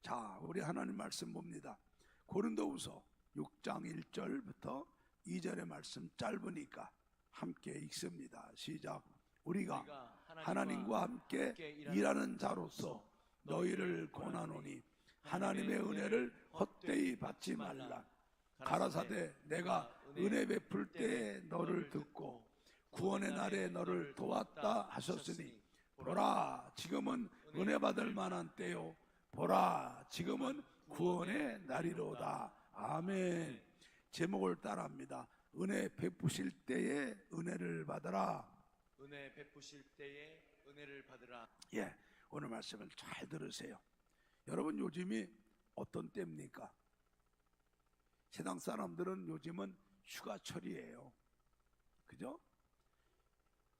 자, 우리 하나님 말씀 봅니다. 고린도후서 6장 1절부터 2절의 말씀 짧으니까 함께 읽습니다. 시작. 우리가 하나님과 함께 일하는 자로서 너희를 권하노니 하나님의 은혜를 헛되이 받지 말라. 가라사대 내가 은혜 베풀 때에 너를 듣고 구원의 날에 너를 도왔다 하셨으니 보라 지금은 은혜 받을 만한 때요 보라 지금은 구원의 날이로다. 아멘. 제목을 따라합니다. 은혜 베푸실 때에 은혜를 받으라. 은혜 베푸실 때에 은혜를 받으라. 예, 오늘 말씀을 잘 들으세요. 여러분, 요즘이 어떤 때입니까? 세상 사람들은 요즘은 휴가철이에요. 그죠?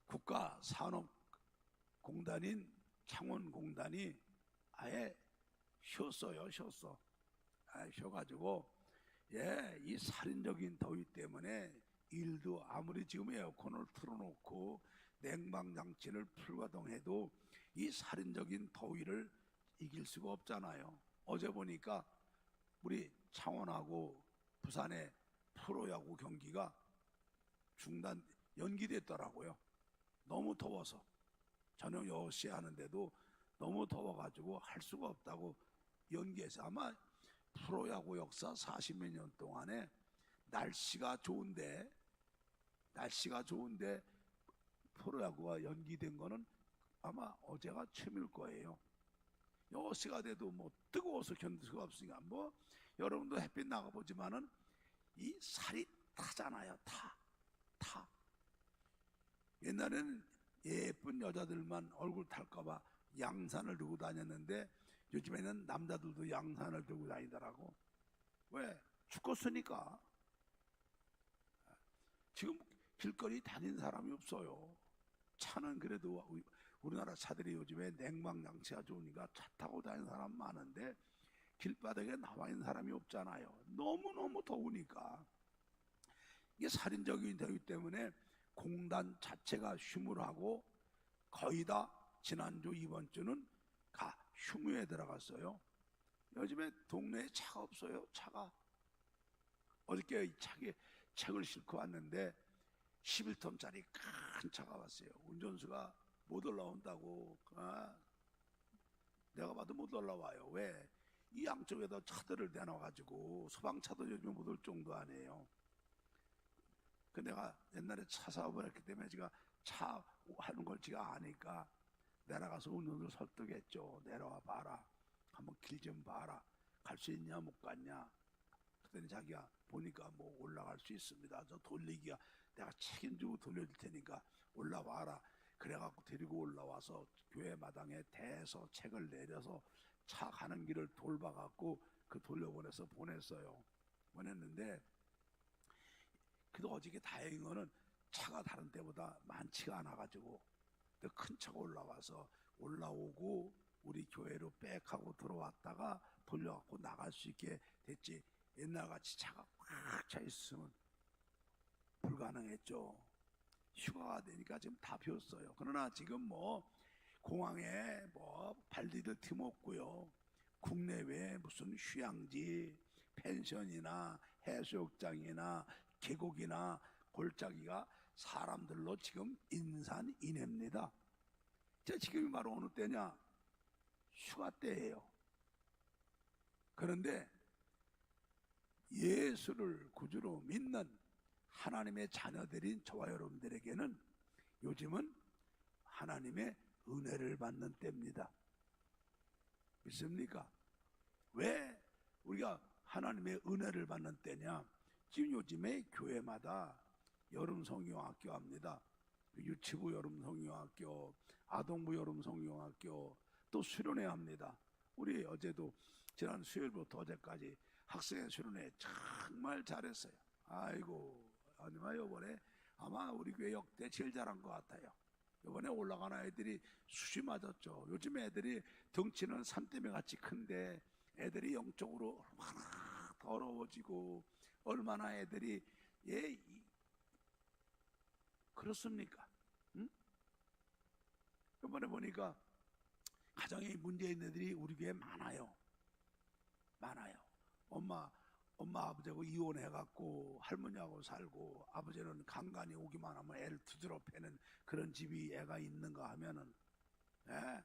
국가산업공단인 창원공단이 아예 쉬었어요. 쉬어가지고 이 살인적인 더위 때문에 일도 아무리 지금 에어컨을 틀어놓고 냉방장치를 풀가동해도 이 살인적인 더위를 이길 수가 없잖아요. 어제 보니까 우리 창원하고 부산의 프로야구 경기가 연기됐더라고요. 너무 더워서. 저녁 6시에 하는데도 너무 더워가지고 할 수가 없다고 연기해서. 아마 프로야구 역사 40몇 년 동안에 날씨가 좋은데 프로야구가 연기된 거는 아마 어제가 처음일 거예요. 6시가 돼도 뭐 뜨거워서 견딜 수가 없으니까 뭐 여러분도 햇빛 나가보지만은 이 살이 타잖아요. 타. 옛날에는 예쁜 여자들만 얼굴 탈까봐 양산을 들고 다녔는데 요즘에는 남자들도 양산을 들고 다니더라고. 왜? 죽었으니까. 지금 길거리 다니는 사람이 없어요. 차는 그래도 우리나라 차들이 요즘에 냉방장치가 좋으니까 차 타고 다니는 사람 많은데 길바닥에 나와 있는 사람이 없잖아요. 너무너무 더우니까. 이게 살인적인 더위 때문에 공단 자체가 휴무하고 거의 다 지난주 이번 주는 휴무에 들어갔어요. 요즘에 동네에 차가 없어요. 차가. 어저께 책을 싣고 왔는데 11톤짜리 큰 차가 왔어요. 운전수가 못 올라온다고. 내가 봐도 못 올라와요. 왜? 이 양쪽에다 차들을 대놔가지고 소방차도 요즘 못 올 정도 아니에요. 그 내가 옛날에 차 사업을 했기 때문에 제가 차 하는 걸 제가 아니까 내려가서 운전을 설득했죠. 내려와 봐라. 한번 길 좀 봐라. 갈 수 있냐 못 갔냐. 그랬더니 자기가 보니까 뭐 올라갈 수 있습니다. 저 돌리기가 내가 책임지고 돌려줄 테니까 올라와라. 그래갖고 데리고 올라와서 교회 마당에 대서 책을 내려서 차 가는 길을 돌봐갖고 그 돌려보내서 보냈는데 그래도 어저께 다행인 거는 차가 다른 때보다 많지가 않아가지고 큰 차가 올라오고 우리 교회로 빽하고 들어왔다가 돌려갖고 나갈 수 있게 됐지. 옛날같이 차가 꽉 차 있으면 불가능했죠. 휴가가 되니까 지금 다 비었어요. 그러나 지금 뭐 공항에 뭐 발디딜 틈 없고요. 국내외 무슨 휴양지, 펜션이나 해수욕장이나 계곡이나 골짜기가 사람들로 지금 인산인해입니다. 지금이 바로 어느 때냐? 휴가 때예요. 그런데 예수를 구주로 믿는 하나님의 자녀들인 저와 여러분들에게는 요즘은 하나님의 은혜를 받는 때입니다. 믿습니까? 왜 우리가 하나님의 은혜를 받는 때냐? 지금 요즘에 교회마다 여름 성경학교 합니다. 유치부 여름 성경학교, 아동부 여름 성경학교, 또 수련회 합니다. 우리 어제도 지난 수요일부터 어제까지 학생회 수련회 정말 잘했어요. 아이고, 아니면 요번에 아마 우리 교회 역대 제일 잘한 것 같아요. 요번에 올라가는 애들이 수시 맞았죠. 요즘 애들이 덩치는 산더미 같이 큰데 애들이 영적으로 얼마나 더러워지고 얼마나 애들이 그렇습니까? 응? 이번에 보니까 가정에 문제 있는 애들이 우리 교회에 많아요. 많아요. 엄마 아버지하고 이혼해갖고 할머니하고 살고 아버지는 간간히 오기만 하면 애를 두드러 패는 그런 집이 애가 있는가 하면은, 예?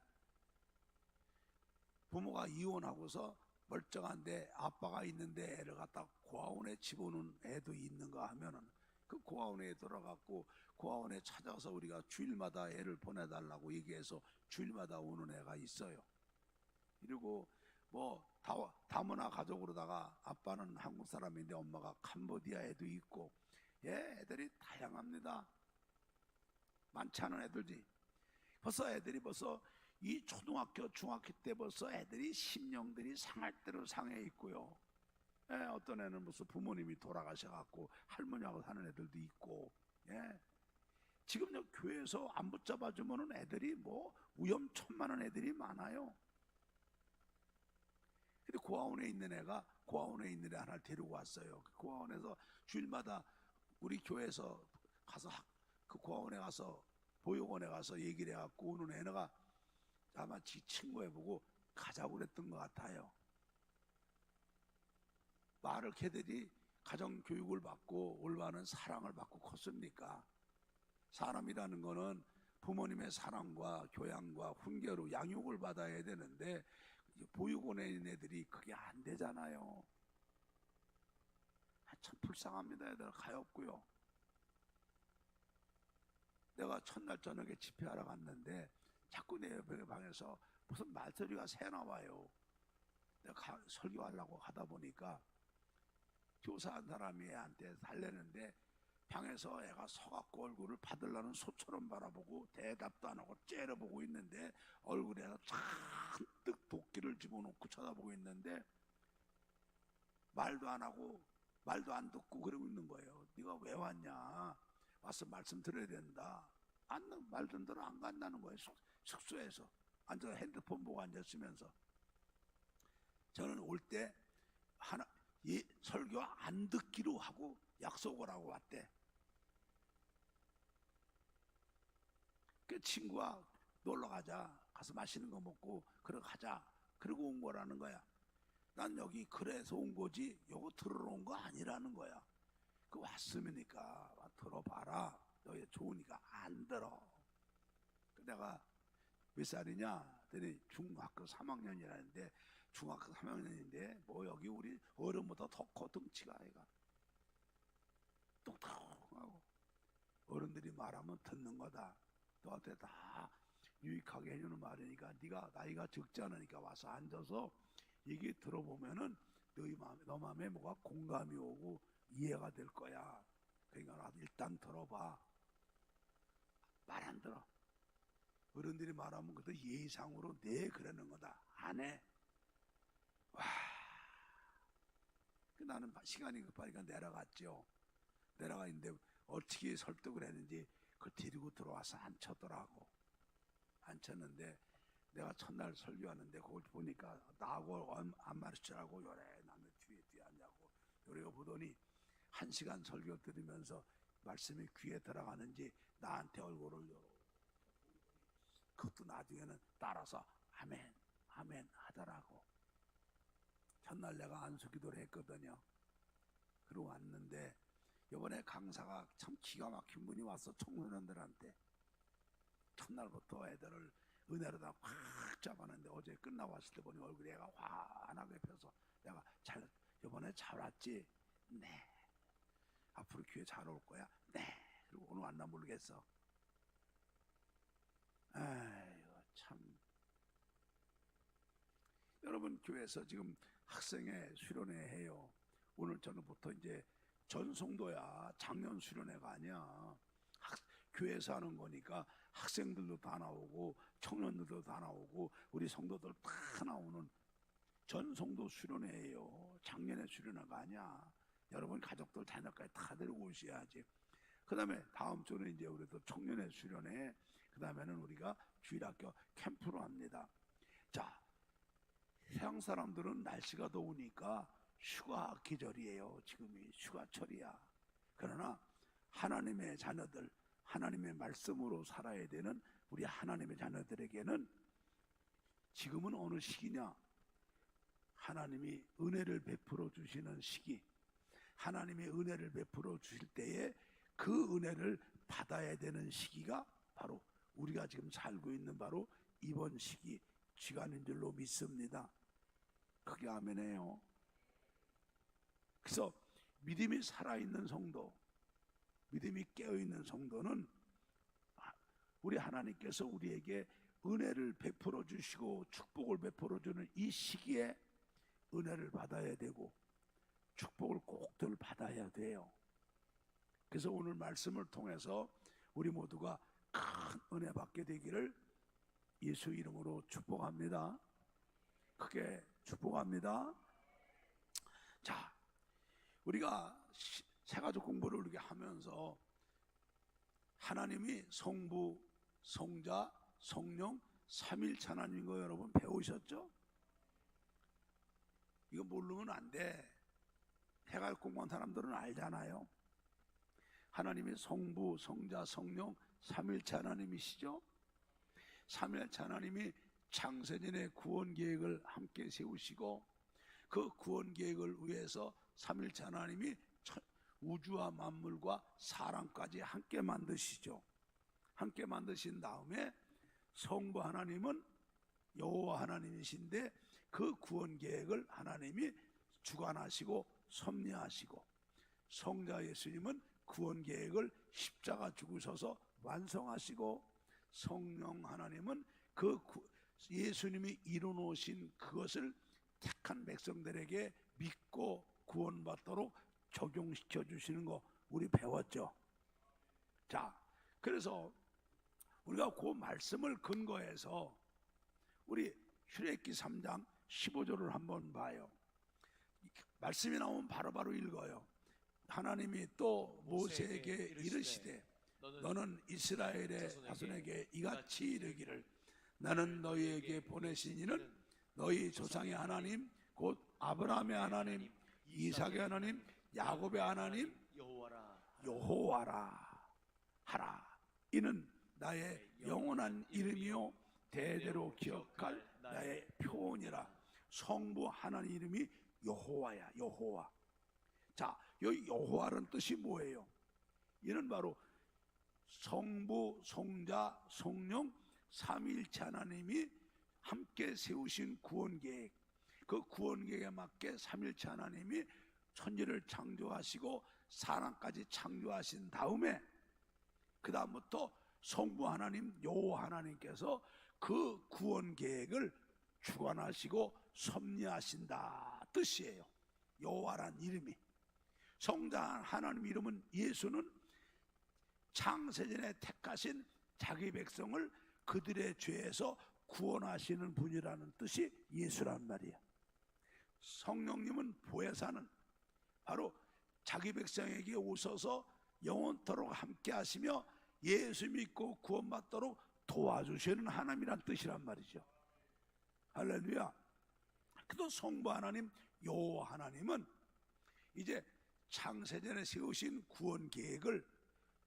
부모가 이혼하고서 멀쩡한데 아빠가 있는데 애를 갖다 고아원에 집어넣은 애도 있는가 하면은, 그 고아원에 들어갔고 고아원에 찾아서 우리가 주일마다 애를 보내달라고 얘기해서 주일마다 오는 애가 있어요. 그리고 뭐 다문화 가족으로다가 아빠는 한국 사람인데 엄마가 캄보디아 애도 있고, 예, 애들이 다양합니다. 많지 않은 애들이 벌써 이 초등학교 중학교 때 벌써 애들이 심령들이 상할 대로 상해 있고요. 예, 어떤 애는 무슨 부모님이 돌아가셔갖고 할머니하고 사는 애들도 있고, 예. 지금 교회에서 안 붙잡아주면은 애들이 뭐 위험천만한 애들이 많아요. 근데 고아원에 있는 애가 고아원에 있는 애 하나를 데리고 왔어요. 그 고아원에서 주일마다 우리 교회에서 가서 그 고아원에 가서 보육원에 가서 얘기를 해갖고 오는 애가 아마 지 친구 해보고 가자고 그랬던 것 같아요. 말을 걔들이 가정교육을 받고 올바른 사랑을 받고 컸습니까? 사람이라는 거는 부모님의 사랑과 교양과 훈계로 양육을 받아야 되는데 보육원에 있는 애들이 그게 안 되잖아요. 참 불쌍합니다. 애들 가엾고요. 내가 첫날 저녁에 집회하러 갔는데 자꾸 내 옆에 방에서 무슨 말소리가 새 나와요. 내가 설교하려고 하다 보니까 교사한 사람이 애한테 달래는데 방에서 애가 서갖고 얼굴을 받으려는 소처럼 바라보고 대답도 안 하고 째려보고 있는데 얼굴에서 잔뜩 도끼를 집어넣고 쳐다보고 있는데 말도 안 하고 말도 안 듣고 그러고 있는 거예요. 네가 왜 왔냐? 와서 말씀 들어야 된다. 말 듣는 안 간다는 거예요. 숙소에서 앉아서 핸드폰 보고 앉았으면서. 저는 올 때 설교 안 듣기로 하고 약속을 하고 왔대. 그 친구가 놀러 가자, 가서 맛있는 거 먹고 그러고 가자, 그러고 온 거라는 거야. 난 여기 그래서 온 거지 요거 들으러 온 거 아니라는 거야. 그 왔으니까 들어봐라. 너희 좋으니까 안 들어. 내가 몇 살이냐? 그랬더니 중학교 3학년이라는데 중학교 3학년인데 뭐 여기 우리 어른보다 더 커 등치가 애가 똑똑하고 어른들이 말하면 듣는 거다. 너한테 다 유익하게 해주는 말이니까 네가 나이가 적지 않으니까 와서 앉아서 얘기 들어보면은 너 마음에 뭐가 공감이 오고 이해가 될 거야. 그러니까 일단 들어봐. 말 안 들어. 어른들이 말하면 그것도 예의상으로 네 그러는 거다. 안 해. 와. 나는 시간이 급하니까 내려갔죠. 내려가 있는데 어떻게 설득을 했는지 그걸 데리고 들어와서 앉혔더라고. 앉혔는데 내가 첫날 설교하는데 그걸 보니까 나하고 안 마르치라고 요래 남의 뒤에 앉냐고 요래가 보더니 1시간 설교 들으면서 말씀이 귀에 들어가는지 나한테 얼굴을 열어. 그것도 나중에는 따라서 아멘 아멘 하더라고. 첫날 내가 안수기도를 했거든요. 그러고 왔는데 이번에 강사가 참 기가 막힌 분이 왔어. 청소년들한테 첫날부터 애들을 은혜로다 꽉 잡았는데 어제 끝나고 왔을 때 보니 얼굴이 애가 환하게 펴서 내가 이번에 잘 왔지? 네. 앞으로 교회 잘 올 거야? 네. 그리고 오늘 왔나 모르겠어. 아이고 참. 여러분 교회에서 지금 학생회 수련회 해요. 오늘 저녁부터 이제 전송도야. 작년 수련회가 아니야. 교회에서 하는 거니까 학생들도 다 나오고 청년들도 다 나오고 우리 성도들 다 나오는 전송도 수련회예요. 작년에 수련회가 아니야. 여러분 가족들 자녀까지 다 데리고 오셔야지. 그 다음에 다음 주는 이제 우리도 청년회 수련회, 그 다음에는 우리가 주일학교 캠프로 합니다. 자, 서양 사람들은 날씨가 더우니까 휴가 계절이에요. 지금이 휴가철이야. 그러나 하나님의 자녀들, 하나님의 말씀으로 살아야 되는 우리 하나님의 자녀들에게는 지금은 어느 시기냐? 하나님이 은혜를 베풀어 주시는 시기, 하나님의 은혜를 베풀어 주실 때에 그 은혜를 받아야 되는 시기가 바로 우리가 지금 살고 있는 바로 이번 시기 시간인 줄로 믿습니다. 그게 아멘이에요. 그래서 믿음이 살아있는 성도, 믿음이 깨어있는 성도는 우리 하나님께서 우리에게 은혜를 베풀어 주시고 축복을 베풀어 주는 이 시기에 은혜를 받아야 되고 축복을 꼭들 받아야 돼요. 그래서 오늘 말씀을 통해서 우리 모두가 큰 은혜 받게 되기를 예수 이름으로 축복합니다. 크게 축복합니다. 자, 우리가 새가족 공부를 이렇게 하면서 하나님이 성부, 성자, 성령, 삼일체 하나님인 거 여러분 배우셨죠? 이거 모르면 안 돼. 새가족 공부한 사람들은 알잖아요. 하나님이 성부, 성자, 성령, 삼일체 하나님이시죠? 삼일체 하나님이 창세전의 구원 계획을 함께 세우시고 그 구원 계획을 위해서 삼일체 하나님이 우주와 만물과 사람까지 함께 만드시죠. 함께 만드신 다음에 성부 하나님은 여호와 하나님이신데 그 구원 계획을 하나님이 주관하시고 섭리하시고 성자 예수님은 구원 계획을 십자가 죽으셔서 완성하시고 성령 하나님은 그 예수님이 이루어놓으신 그것을 택한 백성들에게 믿고 구원받도록 적용시켜 주시는 거 우리 배웠죠. 자, 그래서 우리가 그 말씀을 근거해서 우리 출애굽기 3장 15절을 한번 봐요. 말씀이 나오면 바로바로 읽어요. 하나님이 또 모세에게 이르시되 너는 이스라엘의 자손에게 이같이 이르기를 나는 너희에게 보내신 이는 너희 조상의 하나님 곧 아브라함의 하나님 이삭의 하나님 야곱의 하나님 여호와라 하라. 이는 나의 영원한 이름이요 대대로 기억할 나의 표언이라. 성부 하나님 이름이 여호와야. 여호와. 자, 여기 여호와라는 뜻이 뭐예요? 이는 바로 성부, 성자, 성령 삼위일체 하나님이 함께 세우신 구원 계획, 그 구원 계획에 맞게 삼위일체 하나님이 천지를 창조하시고 사람까지 창조하신 다음에 그 다음부터 성부 하나님 여호와 하나님께서 그 구원 계획을 주관하시고 섭리하신다 뜻이에요. 여호와란 이름이. 성자 하나님 이름은 예수는 창세전에 택하신 자기 백성을 그들의 죄에서 구원하시는 분이라는 뜻이 예수란 말이야. 성령님은 보혜사는 바로 자기 백성에게 오셔서 영원토록 함께 하시며 예수 믿고 구원받도록 도와주시는 하나님이란 뜻이란 말이죠. 할렐루야. 그도 성부 하나님 여호와 하나님은 이제 창세전에 세우신 구원 계획을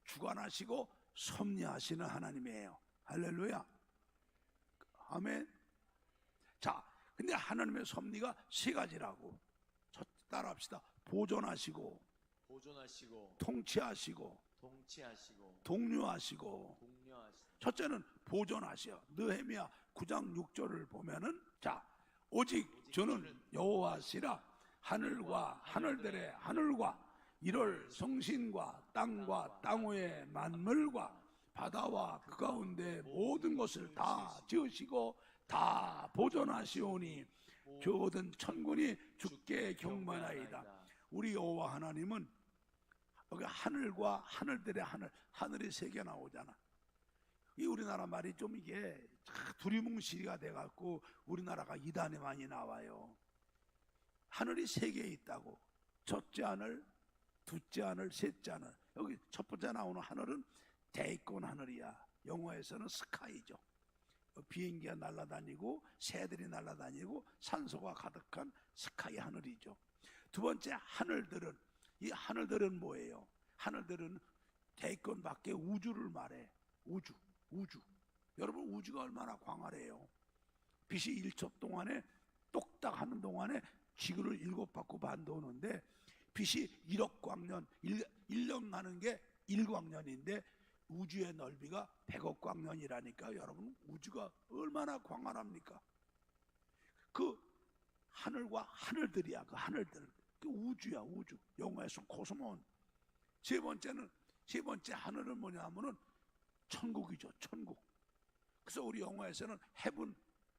주관하시고 섭리하시는 하나님이에요. 할렐루야. 아멘. 자, 근데 하나님의 섭리가 세 가지라고. 따라합시다. 보존하시고 통치하시고 동료하시고. 첫째는 보존하시오. 느헤미야 9장 6절을 보면은 자, 오직 저는 여호와시라. 하늘과 하늘들의 하늘과 이를 성신과 땅과 땅 위의 만물과 바다와 그 가운데 모든 것을 다 지으시고 다 보존하시오니 모든 천군이 주께 경배하나이다. 우리 여호와 하나님은 여기 하늘과 하늘들의 하늘, 하늘이 세 개 나오잖아. 이 우리나라 말이 좀 이게 두리뭉실이가 돼갖고 우리나라가 이단에 많이 나와요. 하늘이 세 개 있다고. 첫째 하늘, 둘째 하늘, 셋째 하늘. 여기 첫 번째 나오는 하늘은 대권 하늘이야. 영어에서는 스카이죠. 비행기가 날아다니고 새들이 날아다니고 산소가 가득한 스카이 하늘이죠. 두 번째 하늘들은, 이 하늘들은 뭐예요? 하늘들은 대권 밖에 우주를 말해. 우주. 여러분 우주가 얼마나 광활해요. 빛이 1초 동안에 똑딱 하는 동안에 지구를 7바퀴 반 도는데 빛이 1억 광년, 1년 가는 게 1광년인데 우주의 넓이가 100억 광년이라니까. 여러분, 우주가 얼마나 광활합니까? 그 하늘과 하늘들이야. 그 하늘들, 그 우주야. 우주. 영어에서 코스몬. 세 번째 하늘은 뭐냐면은 천국이죠. 천국. 그래서 우리 영어에서는 heaven.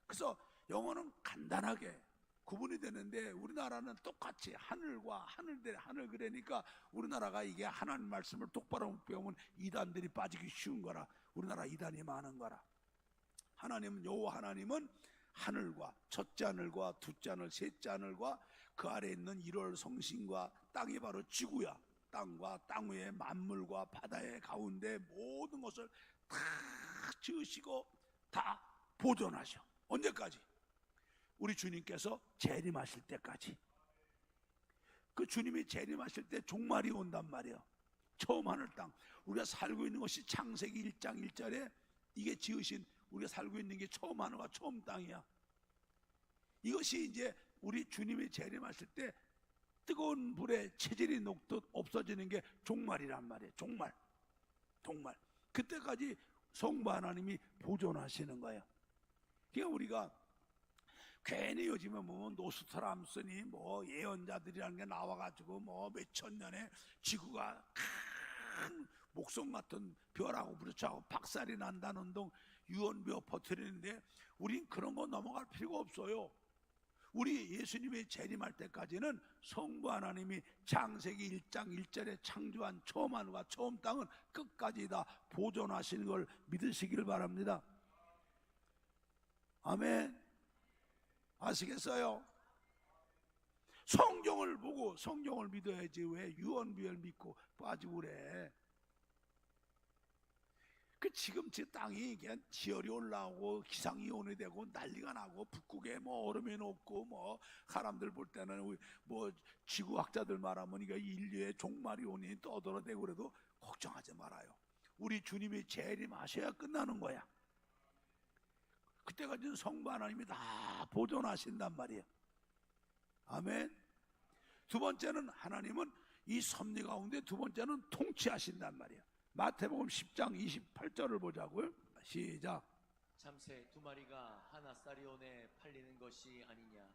그래서 영어는 간단하게 구분이 되는데 우리나라는 똑같이 하늘과 하늘들, 하늘 그러니까 우리나라가 이게 하나님 말씀을 똑바로 못 배우면 이단들이 빠지기 쉬운 거라. 우리나라 이단이 많은 거라. 하나님은, 여호와 하나님은 하늘과 첫째 하늘과 둘째 하늘, 셋째 하늘과 그 아래 있는 일월 성신과 땅이 바로 지구야. 땅과 땅 위의 만물과 바다의 가운데 모든 것을 다 지으시고 다 보존하셔. 언제까지? 우리 주님께서 재림하실 때까지. 그 주님이 재림하실 때 종말이 온단 말이에요. 처음 하늘 땅, 우리가 살고 있는 것이 창세기 1장 1절에 이게 지으신, 우리가 살고 있는 게 처음 하늘과 처음 땅이야. 이것이 이제 우리 주님이 재림하실 때 뜨거운 불에 체질이 녹듯 없어지는 게 종말이란 말이에요. 종말. 그때까지 성부 하나님이 보존하시는 거예요. 그러니까 우리가 괜히 요즘에 뭐 노스트람스니 뭐 예언자들이라는 게 나와가지고 뭐 몇천 년에 지구가 큰 목성 같은 별하고 부딪혀하고 박살이 난다는 둥 유언비어 퍼뜨리는데 우린 그런 거 넘어갈 필요가 없어요. 우리 예수님이 재림할 때까지는 성부 하나님이 창세기 1장 1절에 창조한 처음 하늘과 처음 땅은 끝까지 다 보존하시는 걸 믿으시길 바랍니다. 아멘. 아시겠어요? 성경을 보고 성경을 믿어야지 왜 유언비어를 믿고 빠지고 그래. 그 지금 제 땅이 그냥 지열이 올라오고 기상이온이 되고 난리가 나고 북극에 뭐 얼음이 녹고 뭐 사람들 볼 때는 뭐 지구학자들 말하면 이게 인류의 종말이 오니 떠들어대고 그래도 걱정하지 말아요. 우리 주님이 재림하셔야 끝나는 거야. 그때까지는 성부 하나님이 다 보존하신단 말이에요. 아멘. 두 번째는 하나님은 이 섭리 가운데 두 번째는 통치하신단 말이에요. 마태복음 10장 28절을 보자고요. 시작. 참새 두 마리가 하나 쌀이온에 팔리는 것이 아니냐.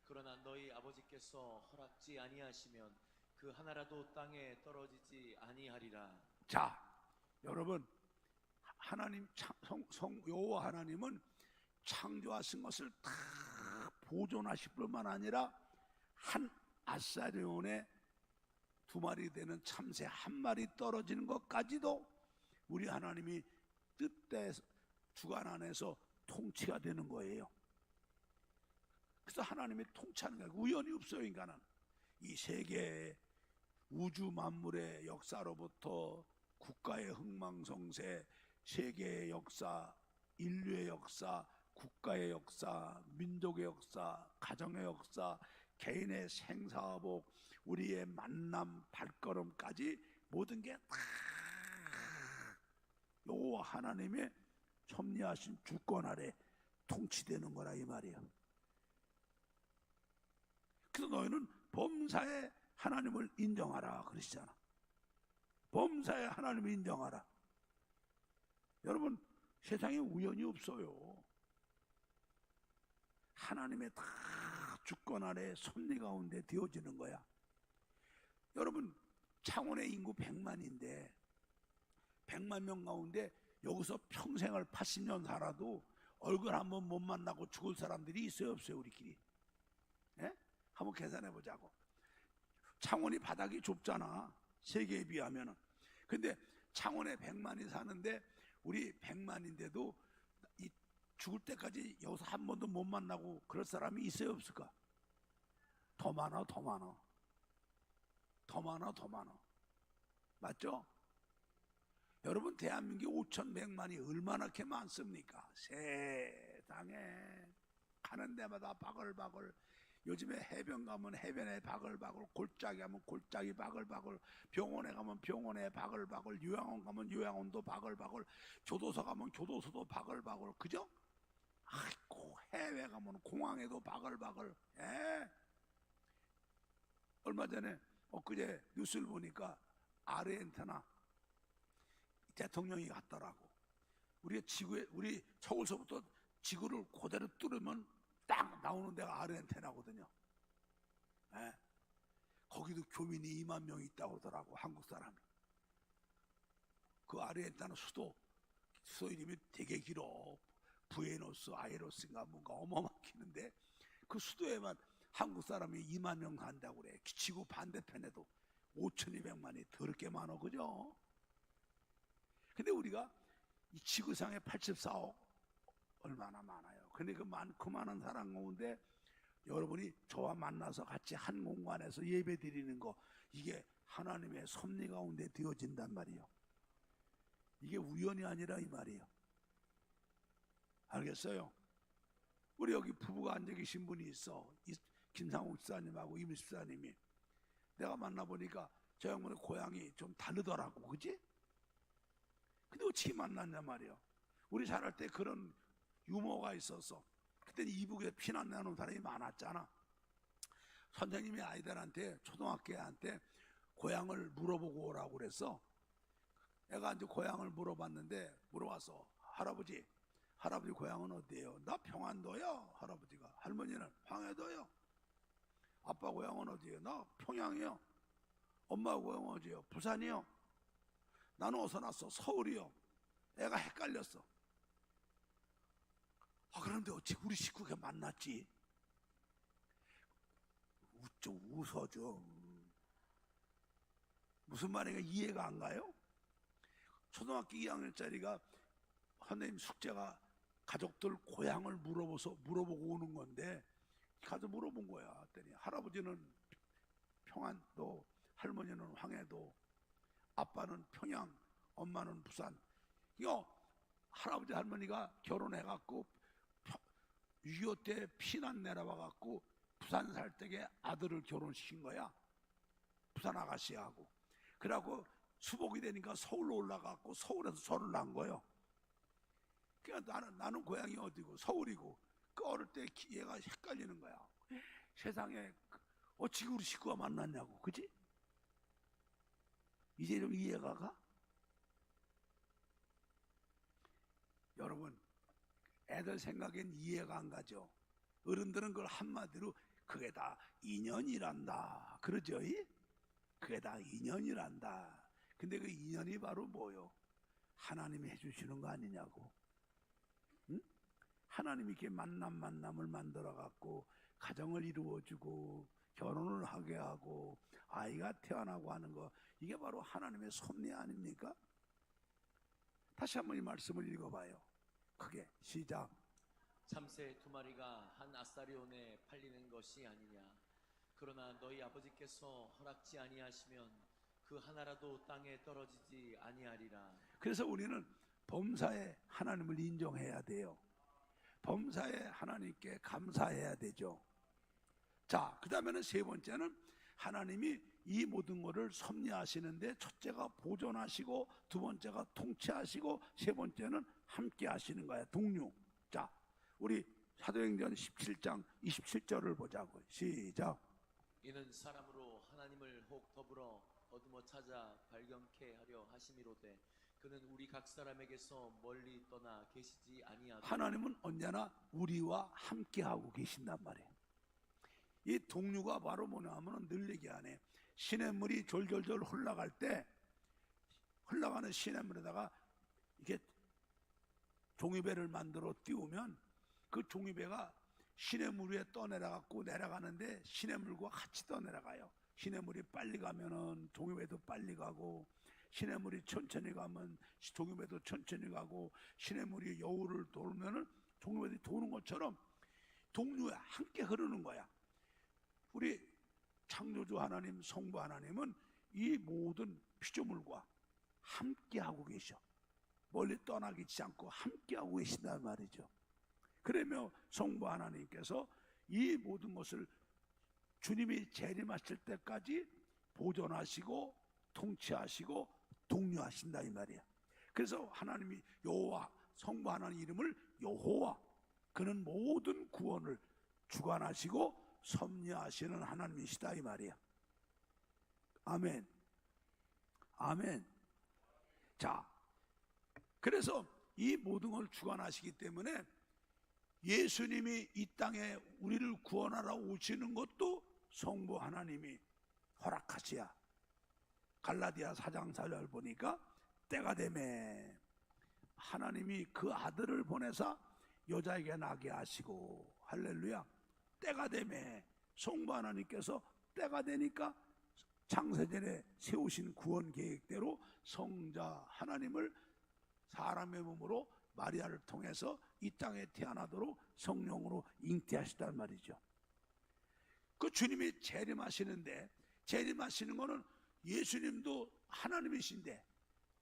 그러나 너희 아버지께서 허락지 아니하시면 그 하나라도 땅에 떨어지지 아니하리라. 자, 여러분, 하나님 여호와 하나님은 창조하신 것을 다 보존하실 뿐만 아니라 한 아사리온에 두 마리 되는 참새 한 마리 떨어지는 것까지도 우리 하나님이 뜻대 주관 안에서 통치가 되는 거예요. 그래서 하나님이 통치하는 거예요. 우연이 없어요. 인간은 이 세계 우주 만물의 역사로부터 국가의 흥망성쇠, 세계의 역사, 인류의 역사, 국가의 역사, 민족의 역사, 가정의 역사, 개인의 생사복, 우리의 만남, 발걸음까지 모든 게 다 여호와 하나님의 섭리하신 주권 아래 통치되는 거라 이 말이에요. 그래서 너희는 범사에 하나님을 인정하라 그러시잖아. 범사에 하나님을 인정하라. 여러분, 세상에 우연이 없어요. 하나님의 다 주권 아래 섭리 가운데 되어지는 거야. 여러분, 창원의 인구 100만인데 100만 명 가운데 여기서 평생을 80년 살아도 얼굴 한번 못 만나고 죽을 사람들이 있어요 없어요? 우리끼리 예? 한번 계산해 보자고. 창원이 바닥이 좁잖아, 세계에 비하면은. 근데 창원에 100만이 사는데 우리 100만인데도 이 죽을 때까지 여기서 한 번도 못 만나고 그럴 사람이 있어요 없을까? 더 많아. 맞죠? 여러분, 대한민국 5,100만이 얼마나 이렇게 많습니까? 세상에 가는 데마다 바글바글. 요즘에 해변 가면 해변에 바글바글, 골짜기 가면 골짜기 바글바글, 병원에 가면 병원에 바글바글, 요양원 가면 요양원도 바글바글, 교도소 가면 교도소도 바글바글. 그죠? 아이고, 해외 가면 공항에도 바글바글. 예. 얼마 전에 엊그제 뉴스를 보니까 아르헨티나 대통령이 갔더라고. 우리 서울서부터 지구를 그대로 뚫으면 딱 나오는 데가 아르헨티나거든요. 예. 거기도 교민이 2만 명이 있다고 그러더라고, 한국 사람이. 그 아르헨티나 수도 이름이 되게 길어. 부에노스 아이레스인가 뭔가 어마어마하게 긴데 그 수도에만 한국 사람이 2만 명 간다고 그래. 지구 반대편에도 5,200만이 더럽게 많어, 그죠? 근데 우리가 이 지구상에 84억 얼마나 많아요. 근데 그 많은 사람 가운데 여러분이 저와 만나서 같이 한 공간에서 예배 드리는 거, 이게 하나님의 섭리 가운데 되어진단 말이에요. 이게 우연이 아니라 이 말이에요. 알겠어요? 우리 여기 부부가 앉아 계신 분이 있어. 김상욱 집사님하고 이미 집사님이. 내가 만나보니까 저 양반의 고향이 좀 다르더라고, 그지? 근데 어떻게 만났냐 말이에요. 우리 자랄 때 그런 유머가 있었어. 그때 이북에 피난 나는 사람이 많았잖아. 선생님이 아이들한테, 초등학교 애한테 고향을 물어보고 오라고 그랬어. 애가 이제 고향을 물어봤어. 할아버지 고향은 어디예요? 나 평안도요. 할아버지가. 할머니는 황해도요. 아빠 고향은 어디예요? 나 평양이요. 엄마 고향은 어디예요? 부산이요. 나는 어디서 났어? 서울이요. 애가 헷갈렸어. 그런데 어찌 우리 식구가 만났지? 좀 웃어줘. 무슨 말인가 이해가 안 가요? 초등학교 2학년짜리가 선생님 숙제가 가족들 고향을 물어보고 오는 건데, 가서 물어본 거야. 그랬더니 할아버지는 평안도, 할머니는 황해도, 아빠는 평양, 엄마는 부산. 이거 할아버지 할머니가 결혼해갖고 6.25 때 피난 내려와갖고 부산 살 때에 아들을 결혼시킨 거야. 부산 아가씨하고. 그래갖고 수복이 되니까 서울로 올라가고 서울에서 저를 낳은 거예요. 그러니까 나는 고향이 어디고 서울이고, 그 어릴 때 얘가 헷갈리는 거야. 세상에 어찌 우리 식구가 만났냐고, 그지? 이제 좀 이해가 가? 여러분, 애들 생각엔 이해가 안 가죠. 어른들은 그걸 한마디로 그게 다 인연이란다 그러죠. 그게 다 인연이란다. 근데 그 인연이 바로 뭐요? 하나님이 해주시는 거 아니냐고. 응? 하나님이 이렇게 만남을 만들어 갖고 가정을 이루어주고 결혼을 하게 하고 아이가 태어나고 하는 거, 이게 바로 하나님의 섭리 아닙니까? 다시 한번 이 말씀을 읽어봐요. 크게 시작. 참새 2마리가 한 아사리온에 팔리는 것이 아니냐. 그러나 너희 아버지께서 허락지 아니하시면 그 하나라도 땅에 떨어지지 아니하리라. 그래서 우리는 범사에 하나님을 인정해야 돼요. 범사에 하나님께 감사해야 되죠. 자, 그 다음에는 세 번째는 하나님이 이 모든 것을 섭리하시는데, 첫째가 보존하시고, 두 번째가 통치하시고, 세 번째는 함께 하시는 거야. 동료. 자, 우리 사도행전 17장 27절을 보자고. 시작. 이는 사람으로 하나님을 혹 더불어 거두어 찾아 발견케 하려 하심이로되 그는 우리 각 사람에게서 멀리 떠나 계시지 아니하고. 하나님은 언제나 우리와 함께 하고 계신단 말이에요. 이 동류가 바로 뭐냐면 늘 얘기하네. 시냇물이 졸졸졸 흘러갈 때 흘러가는 시냇물에다가 이렇게 종이배를 만들어 띄우면 그 종이배가 시냇물 위에 떠내려갖고 내려가는데 시냇물과 같이 떠내려가요. 시냇물이 빨리 가면은 종이배도 빨리 가고, 시냇물이 천천히 가면 종이배도 천천히 가고, 시냇물이 여울을 돌면은 종이배도 도는 것처럼 동류에 함께 흐르는 거야. 우리 창조주 하나님, 성부 하나님은 이 모든 피조물과 함께 하고 계셔. 멀리 떠나기지 않고 함께 하고 계신단 말이죠. 그러며 성부 하나님께서 이 모든 것을 주님이 재림하실 때까지 보존하시고 통치하시고 동료하신다 이 말이야. 그래서 하나님이 여호와, 성부 하나님 이름을 여호와, 그는 모든 구원을 주관하시고 섭리하시는 하나님이시다 이 말이야. 아멘. 아멘. 자, 그래서 이 모든 걸 주관하시기 때문에 예수님이 이 땅에 우리를 구원하러 오시는 것도 성부 하나님이 허락하시야. 갈라디아 4장 4절 보니까 때가 되매 하나님이 그 아들을 보내사 여자에게 나게 하시고, 할렐루야. 때가 되매 성부 하나님께서 때가 되니까 창세전에 세우신 구원 계획대로 성자 하나님을 사람의 몸으로 마리아를 통해서 이 땅에 태어나도록 성령으로 잉태하시단 말이죠. 그 주님이 재림하시는데, 재림하시는 거는 예수님도 하나님이신데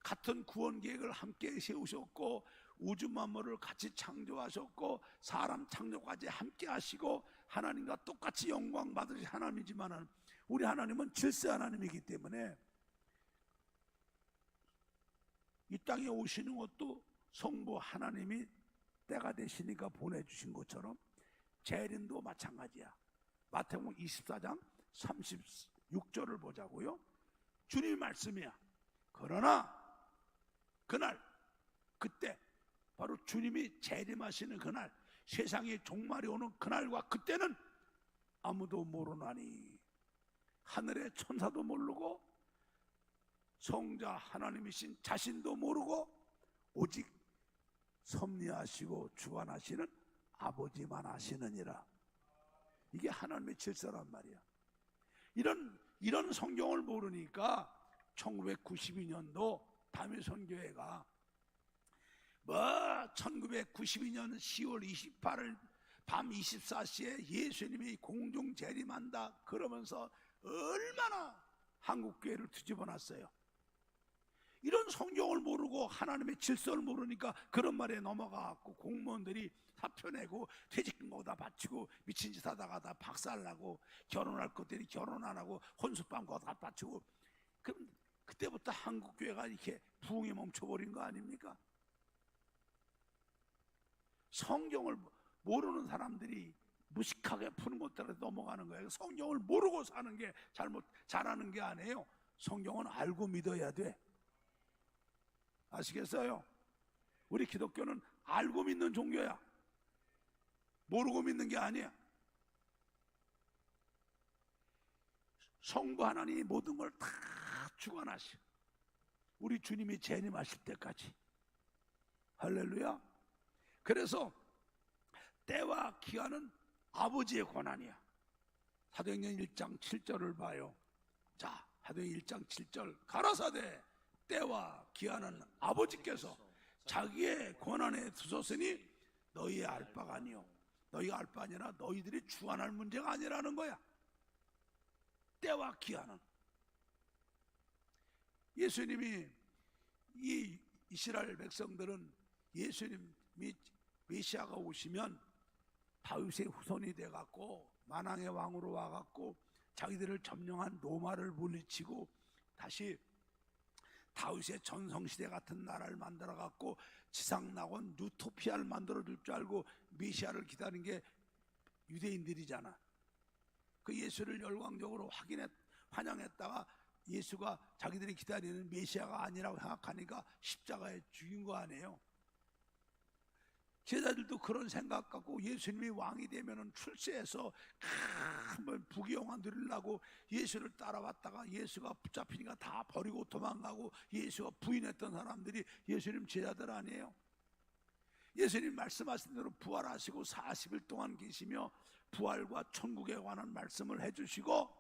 같은 구원 계획을 함께 세우셨고 우주 만물을 같이 창조하셨고 사람 창조까지 함께 하시고 하나님과 똑같이 영광 받으신 하나님이지만 우리 하나님은 질서 하나님이기 때문에 이 땅에 오시는 것도 성부 하나님이 때가 되시니까 보내주신 것처럼 재림도 마찬가지야. 마태복음 24장 36절을 보자고요. 주님 말씀이야. 그러나 그날, 그때 바로 주님이 재림하시는 그날, 세상의 종말이 오는 그날과 그때는 아무도 모르나니 하늘의 천사도 모르고 성자 하나님이신 자신도 모르고 오직 섭리하시고 주관하시는 아버지만 아시느니라. 이게 하나님의 질서란 말이야. 이런 성경을 모르니까 1992년도 다미선교회가 1992년 10월 28일 밤 24시에 예수님이 공중 재림한다 그러면서 얼마나 한국교회를 뒤집어 놨어요. 이런 성경을 모르고 하나님의 질서를 모르니까 그런 말에 넘어가고 공무원들이 사표 내고 퇴직금 거기다 바치고 미친 짓 하다가 다 박살나고 결혼할 것들이 결혼 안 하고 혼수방 거기다 바치고, 그럼 그때부터 한국교회가 이렇게 부흥이 멈춰버린 거 아닙니까? 성경을 모르는 사람들이 무식하게 푸는 것들에 넘어가는 거예요. 성경을 모르고 사는 게 잘하는 게 아니에요. 성경은 알고 믿어야 돼. 아시겠어요? 우리 기독교는 알고 믿는 종교야. 모르고 믿는 게 아니야. 성부 하나님이 모든 걸 다 주관하셔. 우리 주님이 재림하실 때까지. 할렐루야. 그래서 때와 기한은 아버지의 권한이야. 사도행전 1장 7절을 봐요. 자, 사도행전 1장 7절 가라사대 때와 기한은 아버지께서 자기의 권한에 두셨으니 너희의 알 바가 아니요. 너희가 알 바 아니라 너희들이 주관할 문제가 아니라는 거야. 때와 기한은. 예수님이 이 이스라엘 백성들은 예수님이 메시아가 오시면 다윗의 후손이 돼갖고 만왕의 왕으로 와갖고 자기들을 점령한 로마를 물리치고 다시 다윗의 전성시대 같은 나라를 만들어갖고 지상낙원 유토피아를 만들어줄 줄 알고 메시아를 기다린 게 유대인들이잖아. 그 예수를 열광적으로 환영했다가 예수가 자기들이 기다리는 메시아가 아니라고 생각하니까 십자가에 죽인 거 아니에요. 제자들도 그런 생각 갖고 예수님이 왕이 되면은 출세해서 한번 부귀영화 누리려고 예수를 따라왔다가 예수가 붙잡히니까 다 버리고 도망가고 예수가 부인했던 사람들이 예수님 제자들 아니에요. 예수님 말씀하신 대로 부활하시고 40일 동안 계시며 부활과 천국에 관한 말씀을 해주시고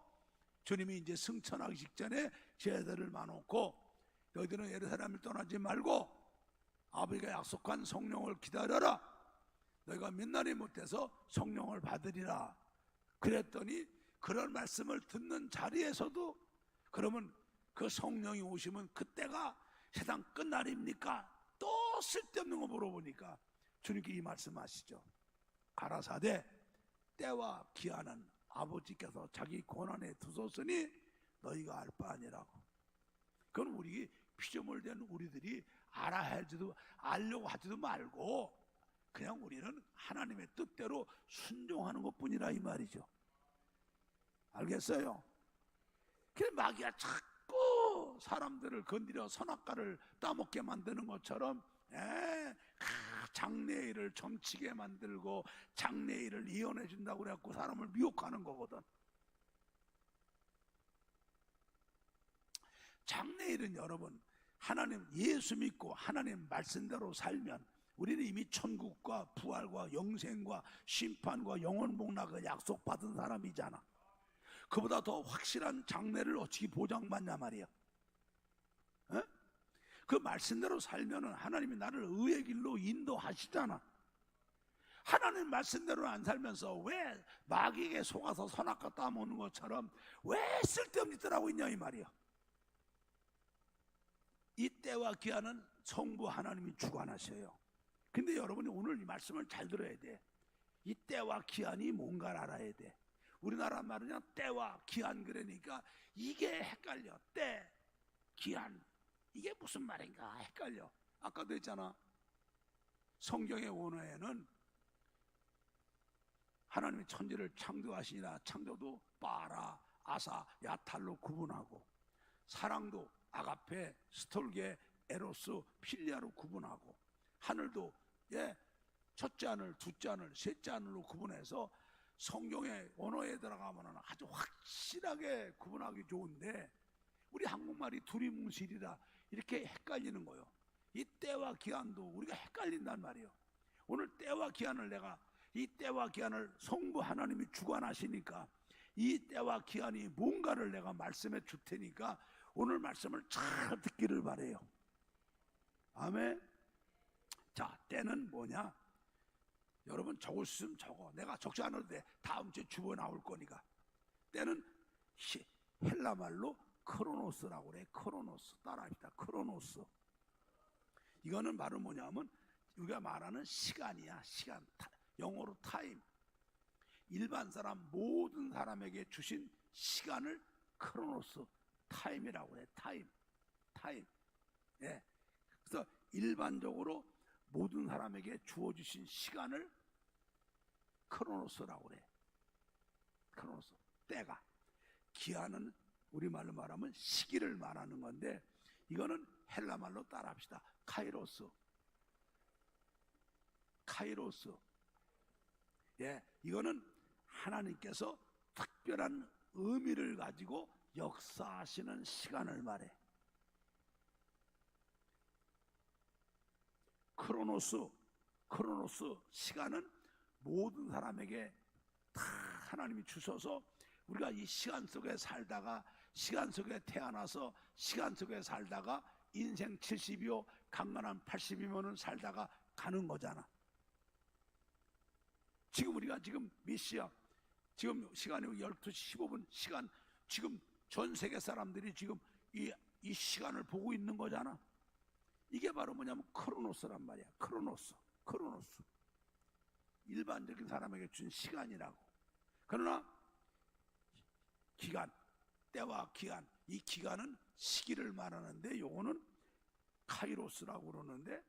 주님이 이제 승천하기 직전에 제자들을 마놓고 너희들은 예루살렘을 떠나지 말고 아버지가 약속한 성령을 기다려라. 너희가 몇 날이 못해서 성령을 받으리라. 그랬더니 그런 말씀을 듣는 자리에서도 그러면 그 성령이 오시면 그때가 세상 끝날입니까? 또 쓸데없는 거 물어보니까 주님께 이 말씀하시죠. 가라사대 때와 기한은 아버지께서 자기 권한에 두셨으니 너희가 알 바 아니라고. 그건 우리 피조물 된 우리들이 알아야 하지도 알려고 하지도 말고 그냥 우리는 하나님의 뜻대로 순종하는 것뿐이라 이 말이죠. 알겠어요? 그래 마귀가 자꾸 사람들을 건드려 선악과를 따먹게 만드는 것처럼 장래일을 점치게 만들고 장래일을 이혼해 준다고 그래갖고 사람을 미혹하는 거거든. 장래일은 여러분 하나님 예수 믿고 하나님 말씀대로 살면 우리는 이미 천국과 부활과 영생과 심판과 영원 복락을 약속받은 사람이잖아. 그보다 더 확실한 장래를 어떻게 보장받냐 말이야. 에? 그 말씀대로 살면은 하나님이 나를 의의 길로 인도하시잖아. 하나님 말씀대로 안 살면서 왜 마귀에게 속아서 선악과 따먹는 것처럼 왜 쓸데없는 짓을 하고 있냐 이 말이야. 이 때와 기한은 성부 하나님이 주관하셔요. 근데 여러분이 오늘 이 말씀을 잘 들어야 돼. 이 때와 기한이 뭔가를 알아야 돼. 우리나라 말은 때와 기한 그러니까 이게 헷갈려. 때, 기한 이게 무슨 말인가 헷갈려. 아까도 했잖아. 성경의 원어에는 하나님이 천지를 창조하시니라 창조도 빠라, 아사, 야탈로 구분하고 사랑도 아가페, 스톨게, 에로스, 필리아로 구분하고 하늘도 첫째 하늘, 둘째 하늘, 셋째 하늘로 구분해서 성경의 언어에 들어가면 아주 확실하게 구분하기 좋은데 우리 한국말이 두리뭉실이라 이렇게 헷갈리는 거예요. 이 때와 기한도 우리가 헷갈린단 말이에요. 오늘 때와 기한을 내가 이 때와 기한을 성부 하나님이 주관하시니까 이 때와 기한이 뭔가를 내가 말씀해 줄 테니까 오늘 말씀을 잘 듣기를 바래요. 아멘. 자, 때는 뭐냐? 여러분 적을 수 있으면 적어. 내가 적지 않아도 돼. 다음 주에 주보 나올 거니까. 때는 헬라 말로 크로노스라고 그래. 크로노스. 따라합시다. 크로노스. 이거는 바로 뭐냐면 우리가 말하는 시간이야. 시간. 영어로 타임. 일반 사람 모든 사람에게 주신 시간을 크로노스 타임이라고 그래. 타임. 예. 그래서 일반적으로 모든 사람에게 주어주신 시간을 크로노스라고 그래. 크로노스. 때가. 기한은 우리말로 말하면 시기를 말하는 건데 이거는 헬라말로 따라합시다. 카이로스. 예, 이거는 하나님께서 특별한 의미를 가지고 역사하시는 시간을 말해. 크로노스 시간은 모든 사람에게 다 하나님이 주셔서 우리가 이 시간 속에 살다가 시간 속에 태어나서 시간 속에 살다가 인생 70이요 강건한 80이면은 살다가 가는 거잖아. 지금 우리가 지금 몇 시야? 지금 시간이 12시 15분 시간. 지금 전 세계 사람들이 지금 이 시간을 보고 있는 거잖아. 이게 바로 뭐냐면 크로노스란 말이야. 크로노스. 일반적인 사람에게 준 시간이라고. 그러나 기간, 때와 기간, 이 기간은 시기를 말하는데 요거는 카이로스라고 그러는데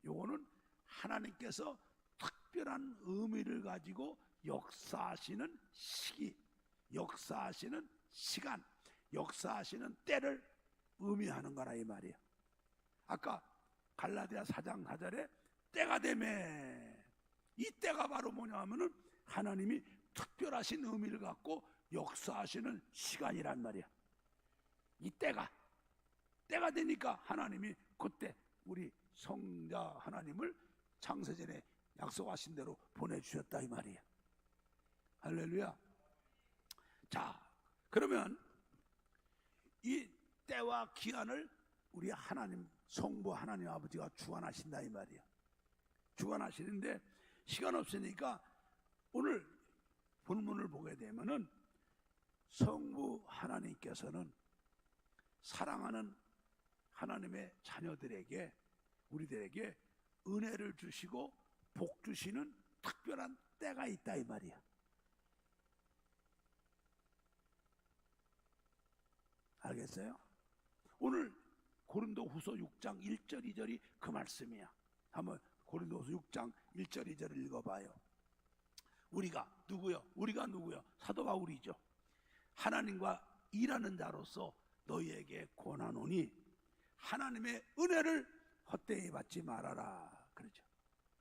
요거는 하나님께서 특별한 의미를 가지고 역사하시는 시기, 역사하시는 시간, 역사하시는 때를 의미하는 거라 이 말이에요. 아까 갈라디아 4장 4절에 때가 되매, 이 때가 바로 뭐냐 하면은 하나님이 특별하신 의미를 갖고 역사하시는 시간이란 말이야. 이 때가 되니까 하나님이 그때 우리 성자 하나님을 창세전에 약속하신 대로 보내주셨다 이 말이야. 할렐루야. 자, 그러면 이 때와 기한을 우리 하나님 성부 하나님 아버지가 주관하신다 이 말이야. 주관하시는데 시간 없으니까 오늘 본문을 보게 되면은 성부 하나님께서는 사랑하는 하나님의 자녀들에게 우리들에게 은혜를 주시고 복 주시는 특별한 때가 있다 이 말이야. 알겠어요? 오늘 고린도후서 6장 1절 2절이 그 말씀이야. 한번 고린도서 6장 1절 2절을 읽어봐요. 우리가 누구요? 우리가 누구요? 사도 바울이죠. 하나님과 일하는 자로서 너희에게 권하노니 하나님의 은혜를 헛되이 받지 말아라. 그러죠.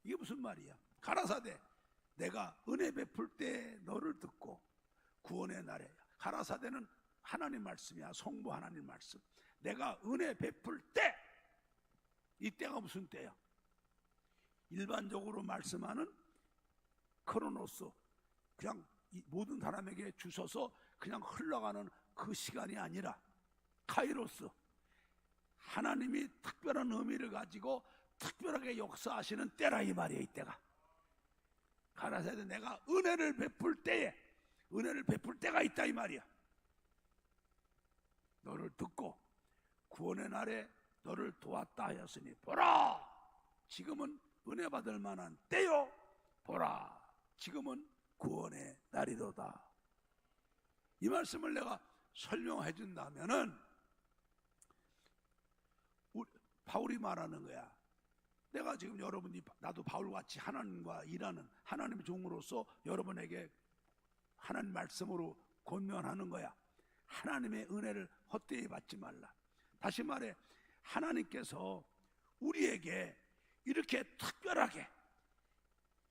이게 무슨 말이야? 가라사대 내가 은혜 베풀 때 너를 듣고 구원의 날에, 가라사대는 하나님 말씀이야. 성부 하나님 말씀. 내가 은혜 베풀 때, 이 때가 무슨 때야? 일반적으로 말씀하는 크로노스, 그냥 모든 사람에게 주셔서 그냥 흘러가는 그 시간이 아니라 카이로스, 하나님이 특별한 의미를 가지고 특별하게 역사하시는 때라 이 말이에요. 이때가 가라사대 내가 은혜를 베풀 때에, 은혜를 베풀 때가 있다 이 말이야. 너를 듣고 구원의 날에 너를 도왔다 하였으니 보라 지금은 은혜 받을 만한 때요, 보라 지금은 구원의 날이로다. 이 말씀을 내가 설명해 준다면은 바울이 말하는 거야. 내가 지금 여러분이, 나도 바울같이 하나님과 일하는 하나님의 종으로서 여러분에게 하나님 말씀으로 권면하는 거야. 하나님의 은혜를 헛되이 받지 말라. 다시 말해 하나님께서 우리에게 이렇게 특별하게